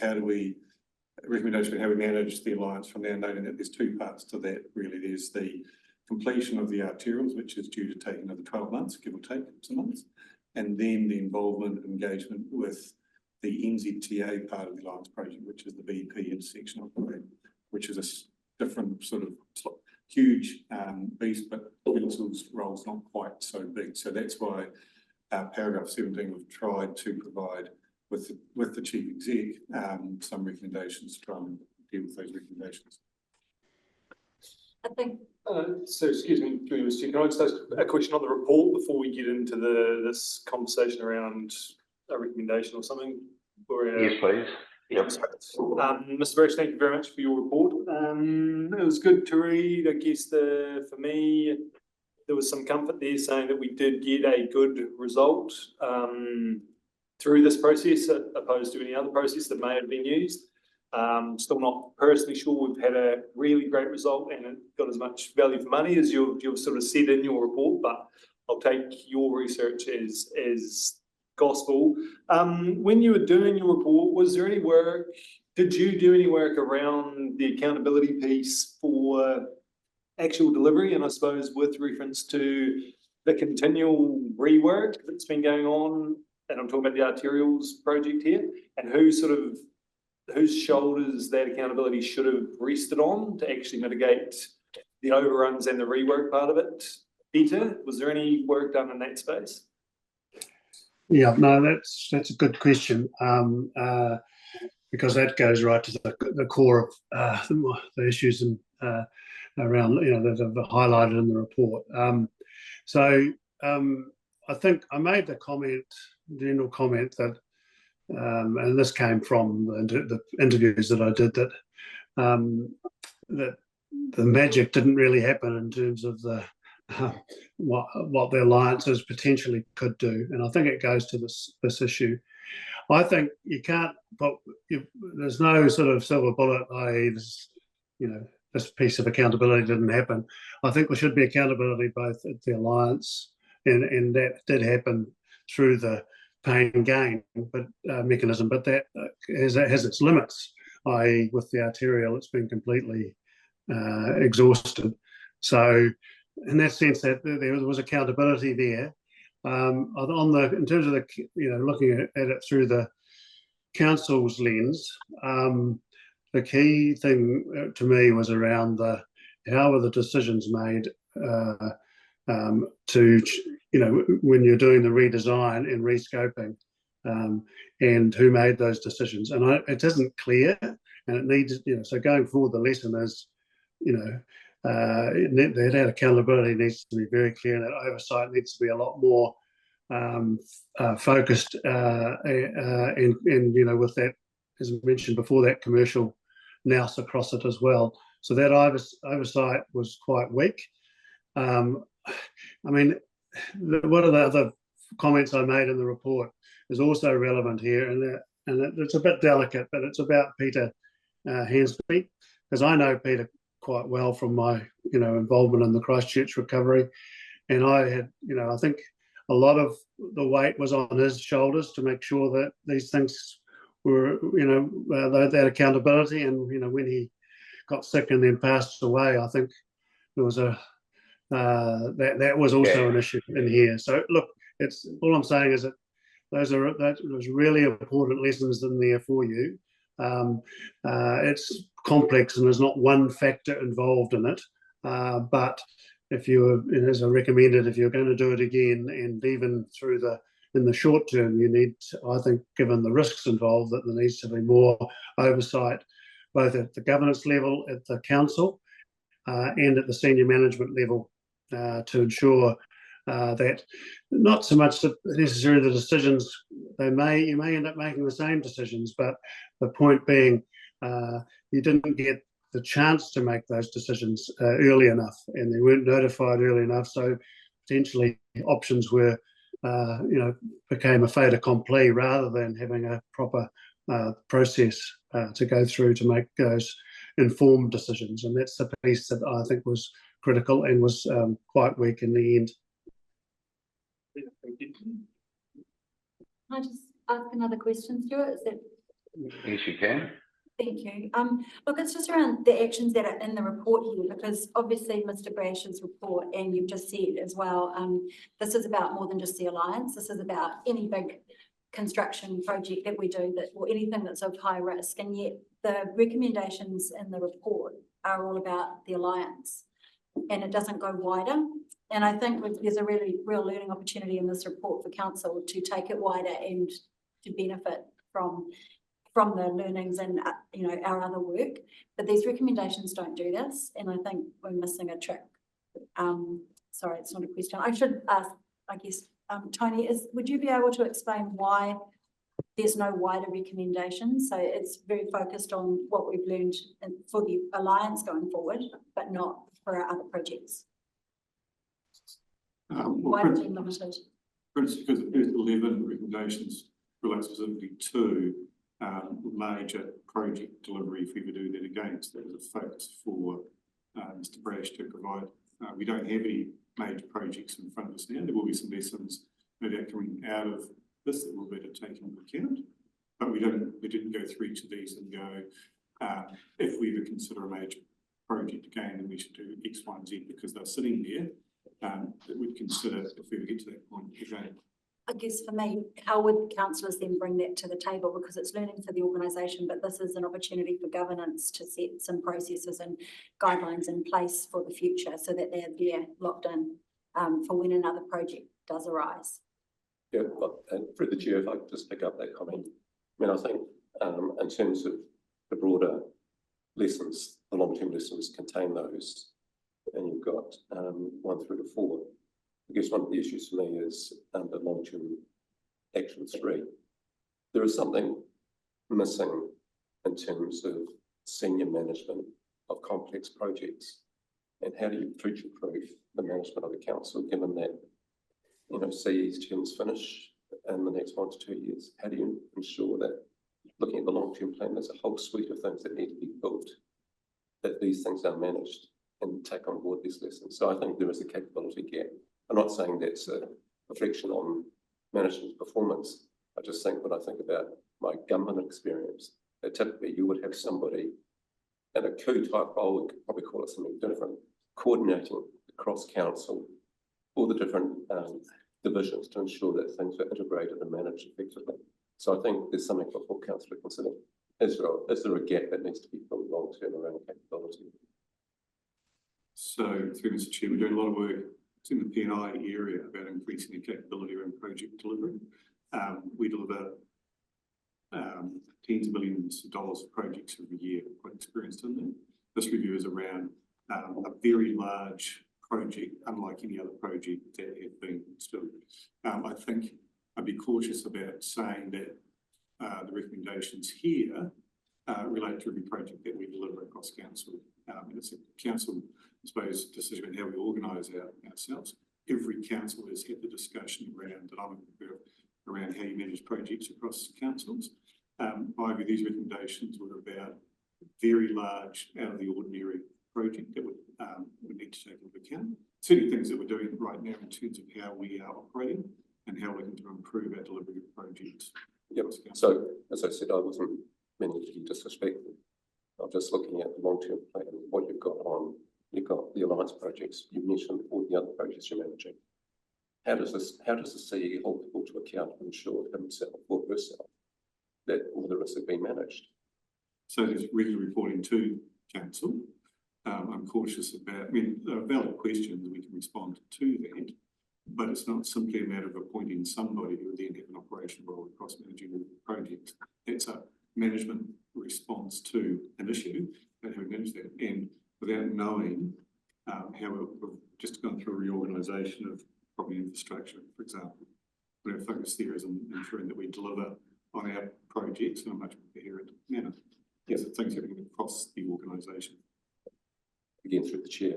Speaker 7: recommendation of how we manage the Alliance from now, noting that there's 2 parts to that really. There's the completion of the arterials, which is due to take another 12 months, give or take some months, and then the involvement and engagement with the NZTA part of the Alliance project, which is the BP intersection operator, which is a different sort of huge beast, but council's role's not quite so big. So that's why paragraph 17 we've tried to provide with the chief exec some recommendations to try and deal with those recommendations.
Speaker 2: I think.
Speaker 6: So excuse me, Mr. Chair, can I just ask a question on the report before we get into this conversation around a recommendation or something?
Speaker 1: Yes, please. Yep.
Speaker 6: Mr. Brash, thank you very much for your report. It was good to read. I guess for me, there was some comfort there saying that we did get a good result through this process, opposed to any other process that may have been used. Still not personally sure we've had a really great result and it got as much value for money as you've sort of said in your report, but I'll take your research as gospel. When you were doing your report, was there any work, did you do any work around the accountability piece for actual delivery? And I suppose with reference to the continual rework that's been going on, and I'm talking about the arterials project here, and whose shoulders that accountability should have rested on to actually mitigate the overruns and the rework part of it better? Was there any work done in that space?
Speaker 17: Yeah, no, that's a good question, because that goes right to the core of the issues and around that are highlighted in the report. So I think I made the comment, general comment that, and this came from the interviews that I did, that that the magic didn't really happen in terms of the what the alliances potentially could do, and I think it goes to this issue. I think you can't, but there's no sort of silver bullet, i.e., this piece of accountability didn't happen. I think there should be accountability both at the alliance, and that did happen through the pay and gain mechanism, but that has its limits, i.e., with the arterial, it's been completely exhausted. So, in that sense, that there was accountability there. In terms of looking at it through the council's lens, the key thing to me was around how were the decisions made to when you're doing the redesign and rescoping, and who made those decisions. And it isn't clear, and it needs, so going forward, the lesson is, that accountability needs to be very clear, and that oversight needs to be a lot more focused, and with that, as I mentioned before, that commercial nous across it as well. So that oversight was quite weak. I mean, one of the other comments I made in the report is also relevant here, and it's a bit delicate, but it's about Peter Hansby, because I know Peter quite well from my involvement in the Christchurch recovery, and I had I think a lot of the weight was on his shoulders to make sure that these things were that accountability, and when he got sick and then passed away, I think there was that was also an issue in here. So look, it's all I'm saying is that those really important lessons in there for you. It's complex and there's not one factor involved in it, but if as I recommended, if you're going to do it again, and even in the short term, you need, I think, given the risks involved, that there needs to be more oversight, both at the governance level, at the council, and at the senior management level, to ensure that not so much necessarily the decisions, you may end up making the same decisions, but the point being, you didn't get the chance to make those decisions early enough, and they weren't notified early enough, so potentially options were became a fait accompli rather than having a proper process to go through to make those informed decisions. And that's the piece that I think was critical and was quite weak in the end.
Speaker 2: Can I just ask another question, Stuart?
Speaker 1: Yes, you can.
Speaker 2: Thank you. Look, it's just around the actions that are in the report here, because obviously Mr. Brash's report, and you've just said as well, this is about more than just the alliance. This is about any big construction project that we do, or anything that's of high risk, and yet the recommendations in the report are all about the alliance, and it doesn't go wider. And I think there's a really real learning opportunity in this report for council to take it wider and to benefit from the learnings and our other work. But these recommendations don't do this, and I think we're missing a trick. Sorry, it's not a question. I should ask, I guess, Tony, would you be able to explain why there's no wider recommendations? So it's very focused on what we've learned for the alliance going forward, but not for our other projects. Why is it limited?
Speaker 7: Because the first 11 recommendations relate specifically to major project delivery. If we were to do that again, so that was a focus for Mr. Brash to provide. We don't have any major projects in front of us now. There will be some lessons no doubt coming out of this that we'll better take into account, but we didn't go through each of these and go, if we would consider a major project again, then we should do X, Y, and Z, because they're sitting there that we'd consider if we would get to that point again.
Speaker 2: I guess for me, how would councillors then bring that to the table? Because it's learning for the organisation, but this is an opportunity for governance to set some processes and guidelines in place for the future so that they're there locked in for when another project does arise.
Speaker 10: Yeah, and through the chair, if I could just pick up that comment. I mean, I think in terms of the broader lessons, the long-term lessons contain those, and you've got 1 through to 4. I guess one of the issues for me is under long-term action 3, there is something missing in terms of senior management of complex projects. And how do you future-proof the management of the council, given that, you know, CE's terms finish in the next 1 to 2 years? How do you ensure that, looking at the long-term plan, there's a whole suite of things that need to be built, that these things are managed and take on board these lessons? So I think there is a capability gap. I'm not saying that's a reflection on management performance. I just think when I think about my government experience, that typically you would have somebody in a coup type role, we could probably call it something different, coordinating across council, all the different divisions to ensure that things are integrated and managed effectively. So I think there's something for full council to consider. Is there a gap that needs to be filled long term around capability?
Speaker 7: So, through Mr. Chair, we're doing a lot of work in the P&I area about increasing the capability around project delivery. We deliver tens of millions of dollars of projects every year, quite experienced in that. This review is around a very large project, unlike any other project that have been installed. I think I'd be cautious about saying that the recommendations here relate to every project that we deliver across council. It's a council, I suppose, decision on how we organise ourselves. Every council has had the discussion around around how you manage projects across councils. My view, these recommendations were about very large, out of the ordinary project that would need to take into account. Certainly things that we're doing right now in terms of how we are operating and how we're going to improve our delivery of projects.
Speaker 10: Yep. So, as I said, I wasn't meaning to be disrespectful. I'm just looking at the long-term plan, what you've got on. You've got the alliance projects. You mentioned all the other projects you're managing. How does the CE hold people to account and ensure himself or herself that all the risks have been managed?
Speaker 7: So there's regular reporting to council. I'm cautious about, I mean, there are valid questions and we can respond to that, but it's not simply a matter of appointing somebody who would then have an operational role across managing all the projects. It's a management response to an issue and how we manage that. And without knowing how we've just gone through a reorganisation of property infrastructure, for example, but our focus there is on ensuring that we deliver on our projects in a much more coherent manner. Yes, things happening across the organisation.
Speaker 10: Again, through the chair,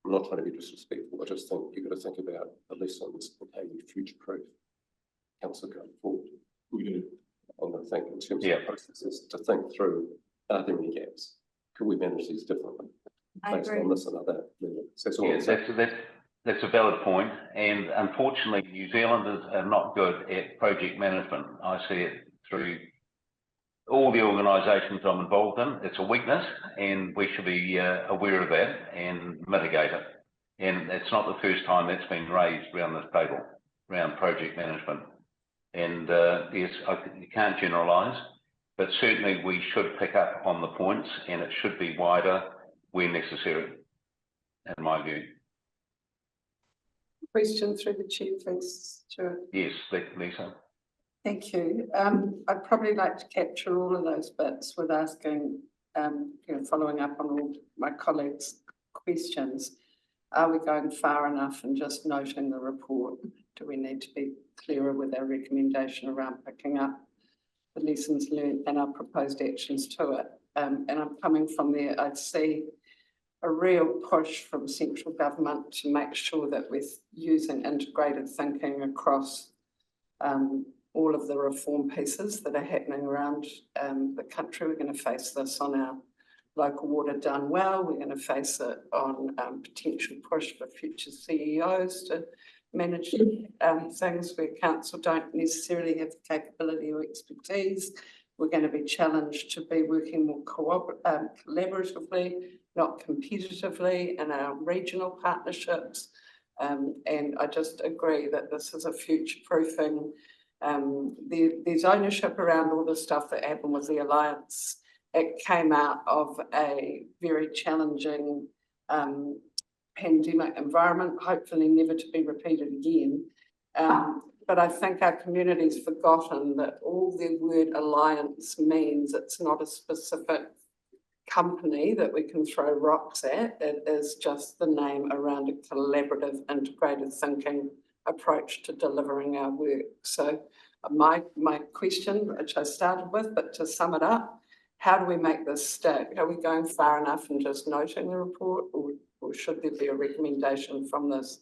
Speaker 10: I'm not trying to be disrespectful. I just think you've got to think about the lessons and how you future-proof council going forward.
Speaker 7: We do.
Speaker 10: And I think in terms of processes, to think through, are there any gaps? Could we manage these differently? Based on this and other. That's all.
Speaker 1: That's a valid point. And unfortunately, New Zealanders are not good at project management. I see it through all the organisations I'm involved in. It's a weakness and we should be aware of that and mitigate it. And it's not the first time that's been raised around this table, around project management. And yes, you can't generalise, but certainly we should pick up on the points and it should be wider where necessary, in my view.
Speaker 3: Question through the chair, please, Stuart.
Speaker 1: Yes, Lisa.
Speaker 3: Thank you. I'd probably like to capture all of those bits with asking, following up on all my colleagues' questions. Are we going far enough in just noting the report? Do we need to be clearer with our recommendation around picking up the lessons learned and our proposed actions to it? And I'm coming from there. I'd see a real push from central government to make sure that we're using integrated thinking across all of the reform pieces that are happening around the country. We're going to face this on our local water done well. We're going to face it on potential push for future CEOs to manage things where council don't necessarily have the capability or expertise. We're going to be challenged to be working more collaboratively, not competitively in our regional partnerships. And I just agree that this is a future-proofing. There's ownership around all the stuff that happened with the Alliance. It came out of a very challenging pandemic environment, hopefully never to be repeated again. But I think our community's forgotten that all the word alliance means it's not a specific company that we can throw rocks at. It is just the name around a collaborative, integrated thinking approach to delivering our work. So my question, which I started with, but to sum it up, how do we make this stick? Are we going far enough in just noting the report, or should there be a recommendation from this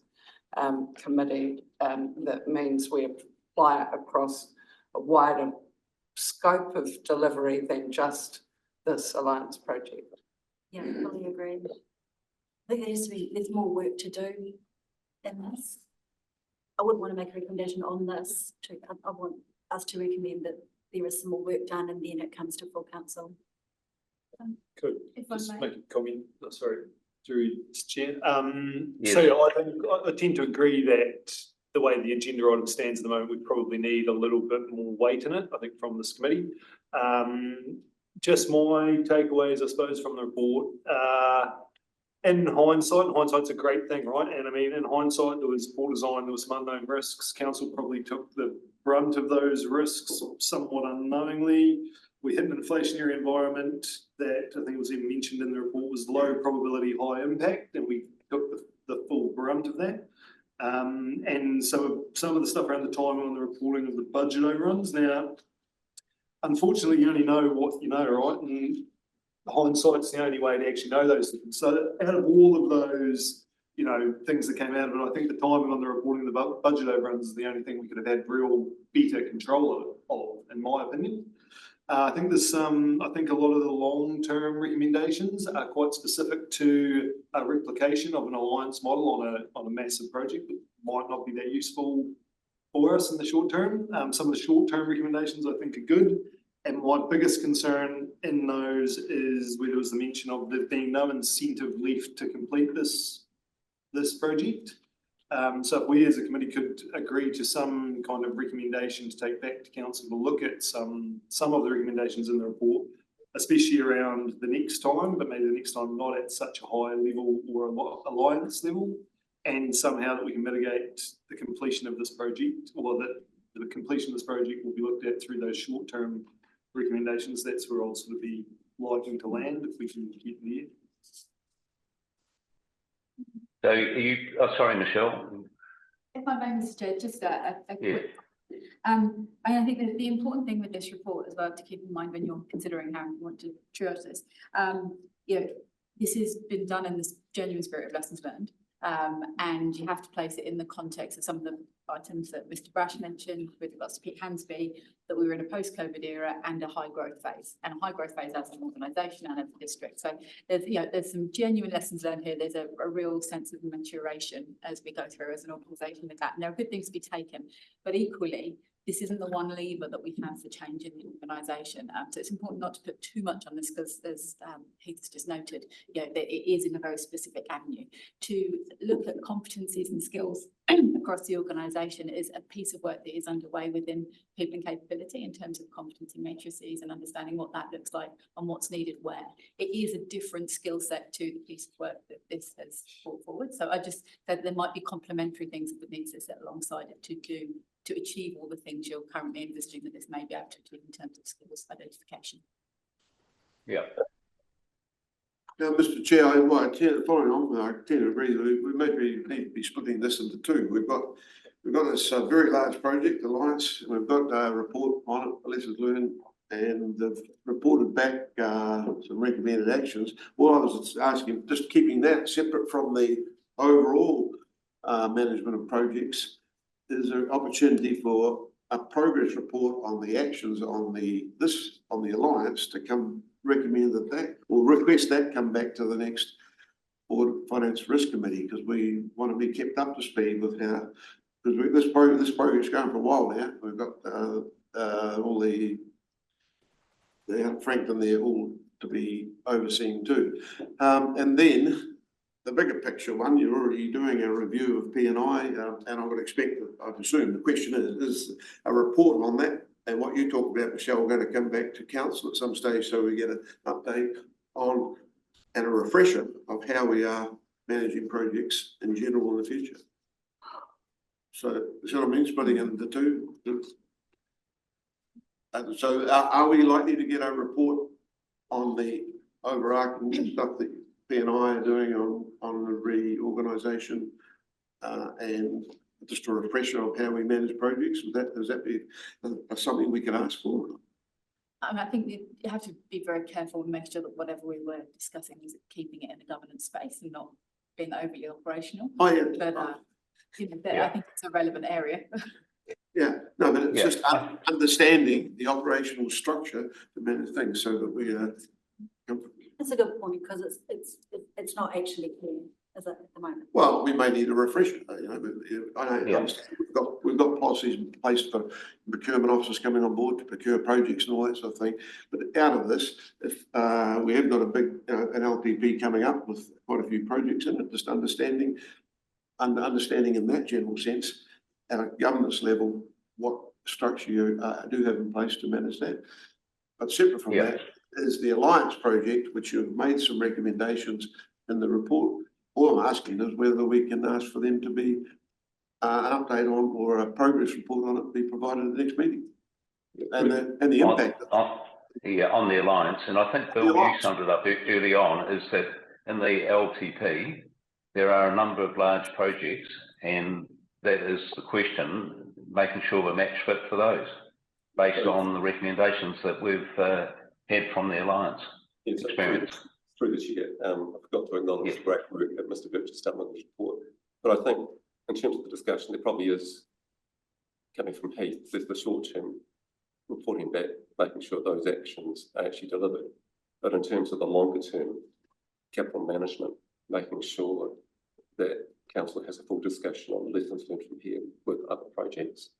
Speaker 3: committee that means we apply it across a wider scope of delivery than just this Alliance project?
Speaker 2: Yeah, I fully agree. I think there's more work to do in this. I wouldn't want to make a recommendation on this. I want us to recommend that there is some more work done and then it comes to full council.
Speaker 6: Could
Speaker 8: If I
Speaker 6: just
Speaker 8: may.
Speaker 6: make a comment, sorry, through Mr. Chair.
Speaker 1: Yes.
Speaker 6: So I tend to agree that the way the agenda item stands at the moment, we probably need a little bit more weight in it, I think, from this committee. Just my takeaways, I suppose, from the report. In hindsight's a great thing, right? And I mean, in hindsight, there was poor design, there was some unknown risks. Council probably took the brunt of those risks somewhat unknowingly. We hit an inflationary environment that I think was even mentioned in the report was low probability, high impact, and we took the full brunt of that. And so some of the stuff around the timing on the reporting of the budget overruns. Now, unfortunately, you only know what you know, right? And hindsight's the only way to actually know those things. So out of all of those, you know, things that came out of it, I think the timing on the reporting of the budget overruns is the only thing we could have had real better control of, in my opinion. I think there's some, I think a lot of the long-term recommendations are quite specific to a replication of an alliance model on a massive project that might not be that useful for us in the short term. Some of the short-term recommendations I think are good. And my biggest concern in those is where there was the mention of there being no incentive left to complete this project. So if we as a committee could agree to some kind of recommendation to take back to council to look at some of the recommendations in the report, especially around the next time, but maybe the next time not at such a high level or alliance level, and somehow that we can mitigate the completion of this project, or that the completion of this project will be looked at through those short-term recommendations. That's where I'll sort of be liking to land if we can get there.
Speaker 1: So sorry, Michelle.
Speaker 8: If I may, Mr. Chair, just a
Speaker 1: Yeah.
Speaker 8: quick. I think that the important thing with this report as well to keep in mind when you're considering how you want to triage this, you know, this has been done in this genuine spirit of lessons learned. And you have to place it in the context of some of the items that Mr. Brash mentioned with regards to Pete Hansby, that we were in a post-COVID era and a high growth phase, and a high growth phase as an organisation and as a district. So there's some genuine lessons learned here. There's a real sense of maturation as we go through as an organisation with that. And there are good things to be taken, but equally, this isn't the one lever that we have for change in the organisation. So it's important not to put too much on this because, as Heath's just noted, that it is in a very specific avenue. To look at competencies and skills across the organisation is a piece of work that is underway within people and capability in terms of competency matrices and understanding what that looks like and what's needed where. It is a different skill set to the piece of work that this has brought forward. So I just said there might be complementary things that would need to sit alongside it to achieve all the things you're currently envisaging that this may be able to achieve in terms of skills identification.
Speaker 1: Yeah.
Speaker 5: Now, Mr. Chair, following on, I tend to agree that we maybe need to be splitting this into two. We've got this very large project, Alliance, and we've got a report on it, lessons learned, and they've reported back some recommended actions. Well, I was asking, just keeping that separate from the overall management of projects, is there an opportunity for a progress report on the actions on the Alliance to come recommend that or request that come back to the next Board Finance Risk Committee, because we want to be kept up to speed with how, because this project's going for a while now. We've got all the Franklin there all to be overseen too, and then the bigger picture one, you're already doing a review of P&I, and I would expect, I'd assume the question is a report on that, and what you talked about, Michelle, going to come back to council at some stage so we get an update on and a refresher of how we are managing projects in general in the future. So, see what I mean, splitting it into two. So are we likely to get a report on the overarching stuff that P and I are doing on the reorganisation, and just a refresher of how we manage projects. Does that be something we can ask for?
Speaker 8: I think you have to be very careful and make sure that whatever we were discussing is keeping it in the governance space and not being overly operational.
Speaker 5: Oh, yeah.
Speaker 8: But I think it's a relevant area.
Speaker 5: Yeah, no, but it's just understanding the operational structure to manage things so that we are.
Speaker 2: That's a good point, because it's not actually clear, is it, at the moment?
Speaker 5: Well, we may need a refresher, you know, but I know understand we've got policies in place for procurement officers coming on board to procure projects and all that sort of thing. But out of this, if we have got a big an LPP coming up with quite a few projects in it, just understanding in that general sense at a governance level what structure you do have in place to manage that. But separate from that is the Alliance project, which you've made some recommendations in the report. All I'm asking is whether we can ask for them to be an update on, or a progress report on it be provided at the next meeting. And the impact.
Speaker 1: On the Alliance, and I think Bill, you summed it up early on, is that in the LTP, there are a number of large projects, and that is the question, making sure we're match fit for those, based on the recommendations that we've had from the Alliance experience.
Speaker 10: Through the chair, I forgot to acknowledge the great work that Mr. Birch has done with this report. But I think in terms of the discussion, there probably is, coming from Heath, there's the short-term reporting back, making sure those actions are actually delivered. But in terms of the longer-term capital management, making sure that council has a full discussion on lessons learned from here with other projects.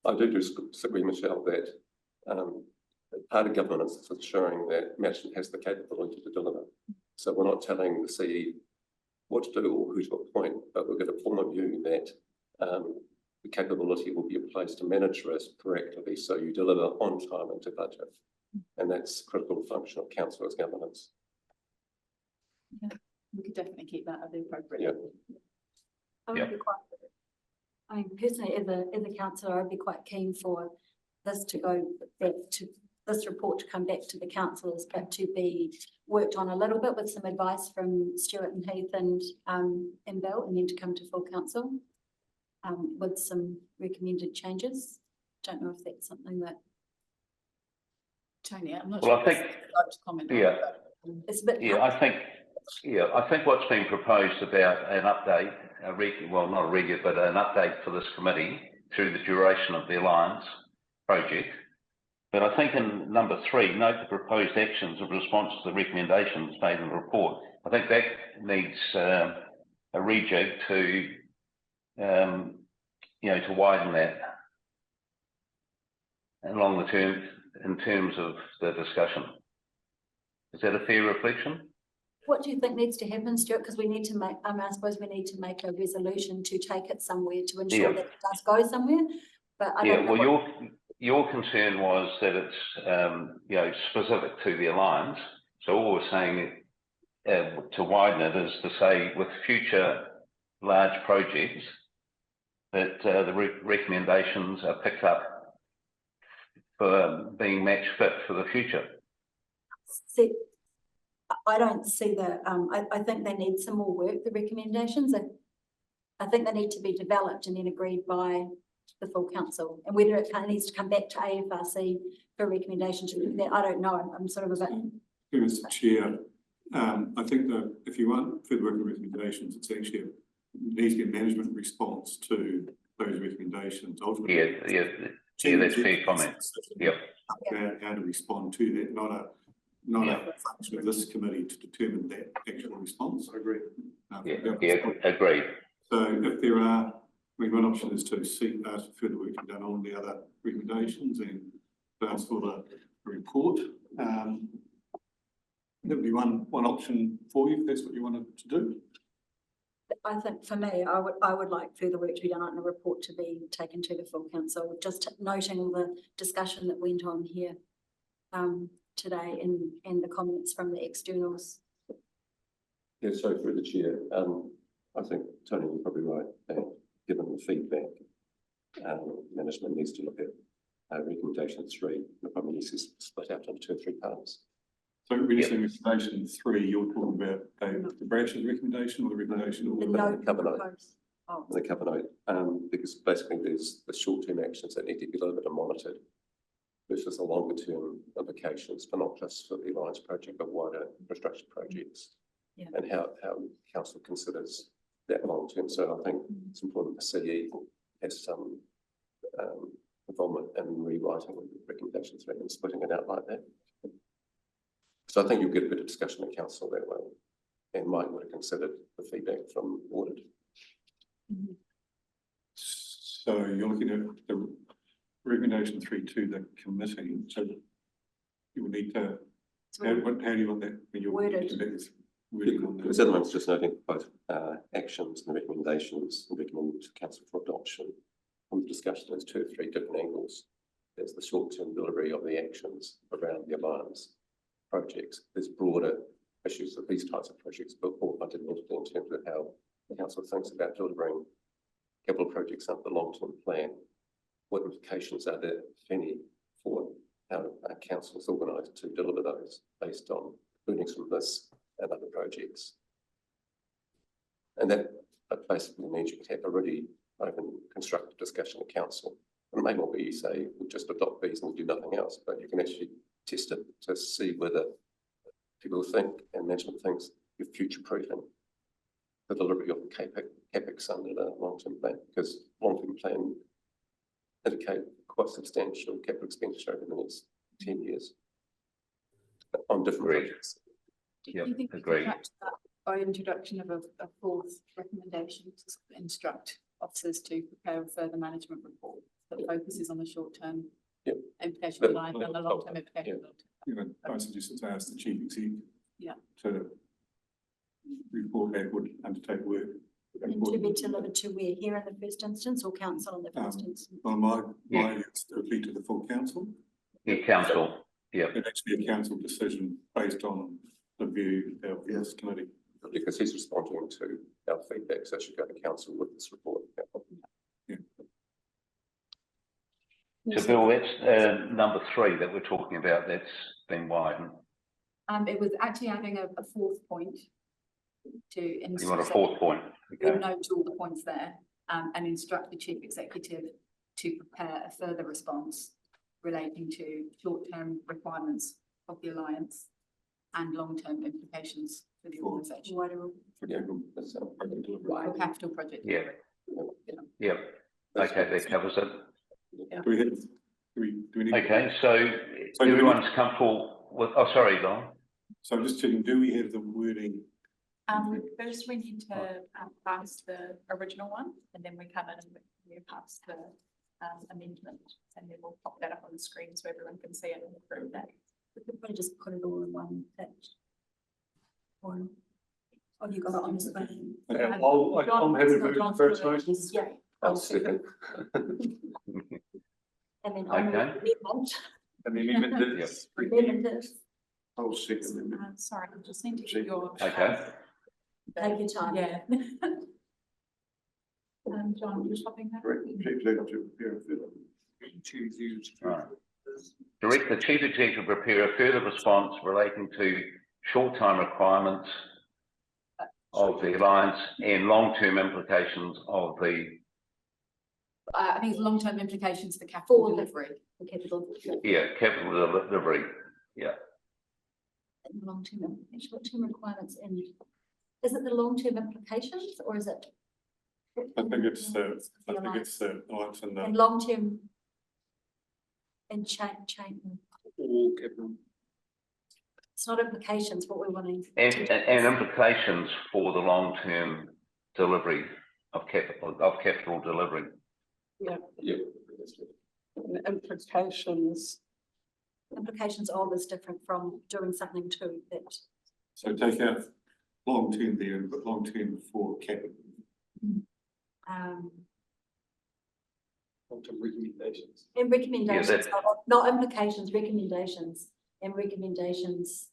Speaker 10: I do disagree, Michelle, that part of governance is ensuring that management has the capability to deliver. So we're not telling the CE what to do or who to appoint, but we're going to form a view that the capability will be in place to manage risk proactively, so you deliver on time and to budget. And that's a critical function of council as governance.
Speaker 8: Yeah, we could definitely keep that at the appropriate.
Speaker 2: I would be quite, I mean, personally, as a councillor, I'd be quite keen for this to go back to this report to come back to the councillors, but to be worked on a little bit with some advice from Stuart and Heath and Bill, and then to come to full council with some recommended changes. Don't know if that's something that
Speaker 8: Tony, I'm not
Speaker 1: well,
Speaker 8: sure.
Speaker 1: I think,
Speaker 8: it's a bit
Speaker 1: I think what's been proposed about an update, well, not a regular, but an update for this committee through the duration of the Alliance project. But I think in number 3, note the proposed actions in response to the recommendations made in the report. I think that needs a rejig to, to widen that along the term in terms of the discussion. Is that a fair reflection?
Speaker 2: What do you think needs to happen, Stuart? Because we need to make, I suppose we need to make a resolution to take it somewhere to ensure that it does go somewhere. But I don't know.
Speaker 1: Well, your concern was that it's, specific to the Alliance. So all we're saying to widen it is to say with future large projects that the recommendations are picked up for being match fit for the future.
Speaker 2: See, I don't see the, I think they need some more work, the recommendations. I think they need to be developed and then agreed by the full council, and whether it kind of needs to come back to AFRC for recommendations, I don't know. I'm sort of a bit.
Speaker 7: Mr. Chair, I think that if you want further working recommendations, it's actually needs to be a management response to those recommendations. Ultimately,
Speaker 1: that's fair comment.
Speaker 7: How to respond to that, not a function of this committee to determine that actual response. I agree.
Speaker 1: Agreed.
Speaker 7: So if there are, one option is to seek ask for further work to be done on the other recommendations and ask for the report. That would be one option for you if that's what you wanted to do.
Speaker 2: I think for me, I would like further work to be done on a report to be taken to the full council, just noting all the discussion that went on here today and the comments from the externals.
Speaker 10: Yeah, so through the chair, I think Tony was probably right that given the feedback, management needs to look at recommendation 3. The probably needs to split out into 2 or 3 parts
Speaker 7: So when you say recommendation 3, you're talking about the branch's recommendation or the recommendation of
Speaker 2: The
Speaker 7: the
Speaker 2: note
Speaker 10: cover note.
Speaker 2: proposed. Oh,
Speaker 10: The cover note, because basically there's the short-term actions that need to be delivered and monitored versus the longer-term implications, but not just for the Alliance project, but wider infrastructure projects.
Speaker 2: Yeah.
Speaker 10: And how council considers that long-term. So I think it's important the CE has some involvement in rewriting recommendation 3 and splitting it out like that. So I think you'll get a bit of discussion at council that way, and Mike would have considered the feedback from Audit.
Speaker 7: So you're looking at the recommendation 3 to the committee, so you will need to, how do you want that when you're
Speaker 2: Worded.
Speaker 7: wording on
Speaker 10: Because
Speaker 7: that?
Speaker 10: otherwise just noting both actions and recommendations and recommended to council for adoption. From the discussion, there's 2 or 3 different angles. There's the short-term delivery of the actions around the Alliance projects. There's broader issues of these types of projects, but all fundamentally in terms of how the council thinks about delivering capital projects under the long-term plan. What implications are there, if any, for how our council is organised to deliver those based on earnings from this and other projects? And that basically means you can have a really open, constructive discussion at council. It may well be you say, we'll just adopt these and we'll do nothing else, but you can actually test it to see whether people think and management thinks you're future-proofing the delivery of the CapEx under the long-term plan, because long-term plan indicate quite substantial capital expenditure over the next 10 years on different projects.
Speaker 8: Do you think we can catch that by introduction of a 4th recommendation to instruct officers to prepare a further management report that focuses on the short-term implication of life and the long-term implication of long-term?
Speaker 7: I suggested to ask the chief executive
Speaker 8: Yeah.
Speaker 7: to report back, would undertake work.
Speaker 2: And to be delivered to where, here in the first instance or council in the first instance?
Speaker 7: Well, my view is to be to the full council.
Speaker 1: Yeah, council, yeah.
Speaker 7: It'd actually be a council decision based on the view of this committee.
Speaker 10: Because he's responding to our feedback, so it should go to council with this report.
Speaker 7: Yeah.
Speaker 1: So Bill, that's number 3 that we're talking about, that's been widened.
Speaker 8: It was actually adding a 4th point to.
Speaker 1: You want a 4th point? Okay.
Speaker 8: Note all the points there and instruct the chief executive to prepare a further response relating to short-term requirements of the Alliance and long-term implications for the organisation.
Speaker 10: For the overall program delivery.
Speaker 8: For capital project.
Speaker 1: Yeah. Yeah. Okay, that covers it.
Speaker 8: Yeah.
Speaker 7: Do we need?
Speaker 1: Okay, so everyone's comfortable with, oh, sorry, Don.
Speaker 7: So I'm just checking, do we have the wording?
Speaker 18: First we need to pass the original one, and then we come in and we pass the amendment, and then we'll pop that up on the screen so everyone can see it and approve that.
Speaker 2: We could probably just put it all in one page. Or, you got it on the screen?
Speaker 7: I'm happy to move the first motion.
Speaker 2: Yeah.
Speaker 10: I'll second.
Speaker 2: And then
Speaker 1: Okay.
Speaker 7: And the amendment is.
Speaker 5: I'll second.
Speaker 18: Sorry, I just need to get your.
Speaker 1: Okay.
Speaker 2: Take your time.
Speaker 18: Yeah. John, you're stopping that?
Speaker 1: Right. Direct the chief executive to prepare a further response relating to short-time requirements of the Alliance and long-term implications of the.
Speaker 8: I think it's long-term implications for capital delivery.
Speaker 2: Yeah,
Speaker 1: capital delivery. Yeah.
Speaker 2: Long-term, short-term requirements in, is it the long-term implications or is it?
Speaker 7: I think it's the Alliance and
Speaker 2: And long-term. And chain.
Speaker 7: all capital.
Speaker 2: It's not implications, what we're wanting.
Speaker 1: And implications for the long-term delivery of capital delivery.
Speaker 3: Yeah.
Speaker 10: Yeah.
Speaker 3: And implications.
Speaker 2: Implications of is different from doing something to that.
Speaker 7: So take out long-term there and put long-term for capital. Recommendations.
Speaker 2: And recommendations,
Speaker 1: Yeah,
Speaker 2: not implications, recommendations and recommendations.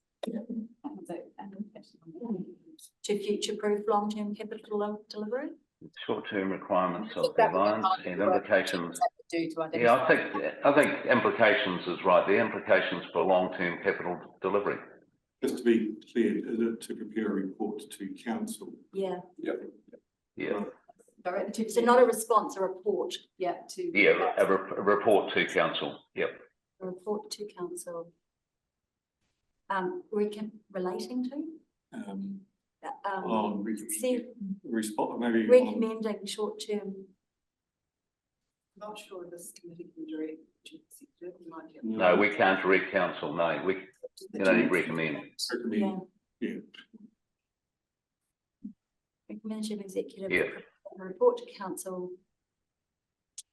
Speaker 2: To future-proof long-term capital delivery.
Speaker 1: Short-term requirements of the Alliance and implications.
Speaker 8: Yeah,
Speaker 1: Yeah, I think implications is right. The implications for long-term capital delivery.
Speaker 7: Just to be clear, is it to prepare a report to council?
Speaker 2: Yeah,
Speaker 1: Yeah,
Speaker 8: Direct to.
Speaker 2: so not a response, a report,
Speaker 8: Yeah, to.
Speaker 1: yeah, a report to council, yep.
Speaker 2: a report to council. Relating to?
Speaker 7: On
Speaker 2: See,
Speaker 7: respond, maybe on,
Speaker 2: recommending short-term,
Speaker 13: Not sure this committee can direct chief executive, you might get.
Speaker 1: No, we can't direct council, no, we can only recommend.
Speaker 7: recommend, yeah.
Speaker 2: recommend chief executive.
Speaker 1: Yeah.
Speaker 2: A report to council.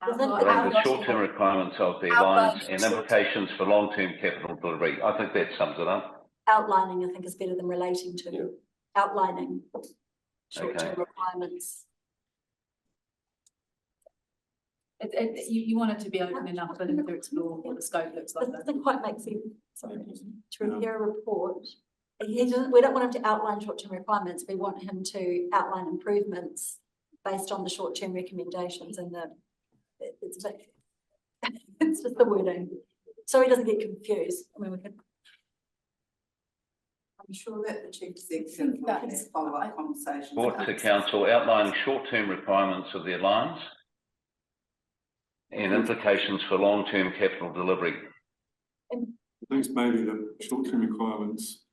Speaker 1: Around the short-term requirements of the alliance and implications for long-term capital delivery. I think that sums it up.
Speaker 2: Outlining, I think, is better than relating to.
Speaker 10: Yeah.
Speaker 2: Outlining short-term
Speaker 1: Okay.
Speaker 2: requirements.
Speaker 8: You want it to be open enough for them to explore what the scope looks like.
Speaker 2: That doesn't quite make sense. Sorry. To prepare a report. We don't want him to outline short-term requirements. We want him to outline improvements based on the short-term recommendations and it's just the wording. So he doesn't get confused. I mean, we could.
Speaker 13: I'm sure that the chief executive will have follow-up conversations.
Speaker 1: Report to council outlining short-term requirements of the alliance and implications for long-term capital delivery.
Speaker 7: I think maybe the short-term requirements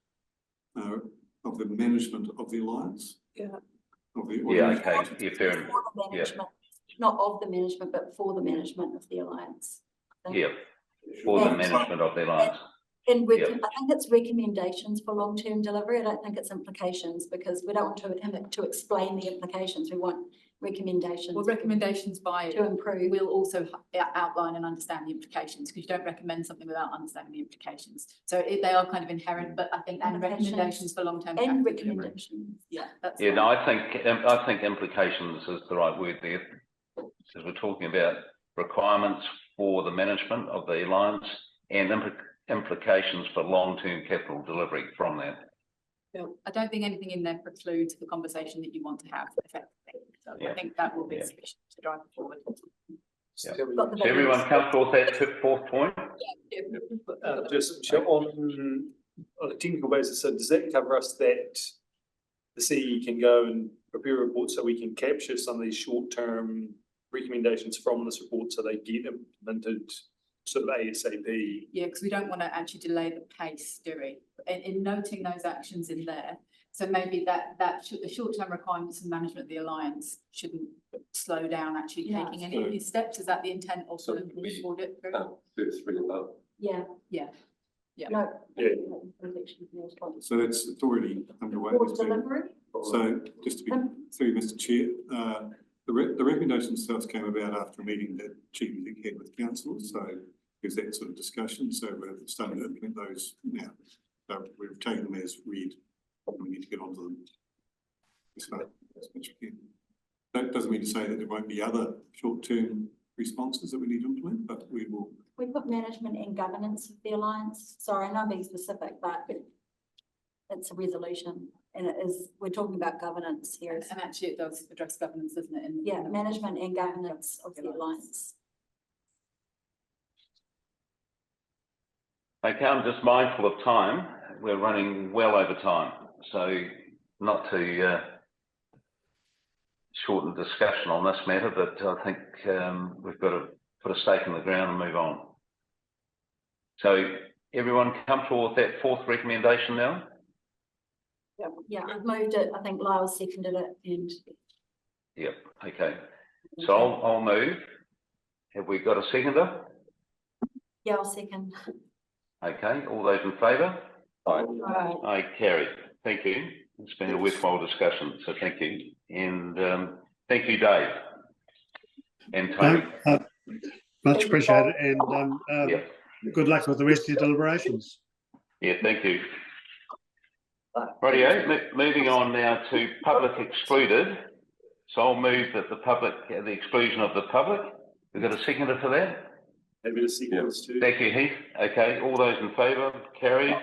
Speaker 7: of the management of the alliance.
Speaker 2: Yeah.
Speaker 1: Yeah, okay, yeah, fair enough. Yeah.
Speaker 2: Not of the management, but for the management of the alliance.
Speaker 1: Yeah, for the management of the alliance.
Speaker 2: And I think it's recommendations for long-term delivery. I don't think it's implications because we don't want him to explain the implications. We want recommendations.
Speaker 8: Well, recommendations by
Speaker 2: to improve.
Speaker 8: We'll also outline and understand the implications because you don't recommend something without understanding the implications. So they are kind of inherent, but I think and recommendations for long-term.
Speaker 2: And recommendations.
Speaker 8: Yeah, that's.
Speaker 1: Yeah, no, I think implications is the right word there, because we're talking about requirements for the management of the alliance and implications for long-term capital delivery from that.
Speaker 8: I don't think anything in there precludes the conversation that you want to have effectively. So I think that will be sufficient to drive it forward.
Speaker 1: Yeah. So everyone comfortable with that fourth point?
Speaker 6: Just on a technical basis, so does that cover us that the CE can go and prepare a report so we can capture some of these short-term recommendations from this report so they get implemented sort of ASAP?
Speaker 8: Yeah, because we don't want to actually delay the pace, do we? In noting those actions in there, so maybe the short-term requirements and management of the alliance shouldn't slow down actually taking any of these steps. Is that the intent of the audit?
Speaker 2: Yeah.
Speaker 8: Yeah. Yeah.
Speaker 2: No.
Speaker 6: Yeah.
Speaker 7: So it's already underway. So just to be through, Mr. Chair, the recommendations themselves came about after a meeting that Chief Executive had with council. So there's that sort of discussion. So we're starting to implement those now. So we've taken them as read. We need to get onto them. So as much as we can. That doesn't mean to say that there won't be other short-term responses that we need to implement, but we will.
Speaker 2: We put management and governance of the alliance. Sorry, I'm not being specific, but it's a resolution and we're talking about governance here.
Speaker 8: And actually it does address governance, doesn't it?
Speaker 2: Yeah, management and governance of the alliance.
Speaker 1: Okay, I'm just mindful of time. We're running well over time. So not to shorten discussion on this matter, but I think we've got to put a stake in the ground and move on. So everyone comfortable with that fourth recommendation now?
Speaker 2: Yeah, I've moved it. I think Lyle seconded it and.
Speaker 1: Yep, okay. So I'll move. Have we got a seconder?
Speaker 2: Yeah, I'll second.
Speaker 1: Okay, all those in favour?
Speaker 10: Aye.
Speaker 1: Aye, carried. Thank you. It's been a worthwhile discussion, so thank you. And thank you, Dave. And Tony.
Speaker 17: Much appreciated and good luck with the rest of your deliberations.
Speaker 1: Yeah, thank you. Rightio, moving on now to public excluded. So I'll move that the exclusion of the public. We've got a seconder for that?
Speaker 6: Maybe the sequence too.
Speaker 1: Thank you, Heath. Okay, all those in favour, carried.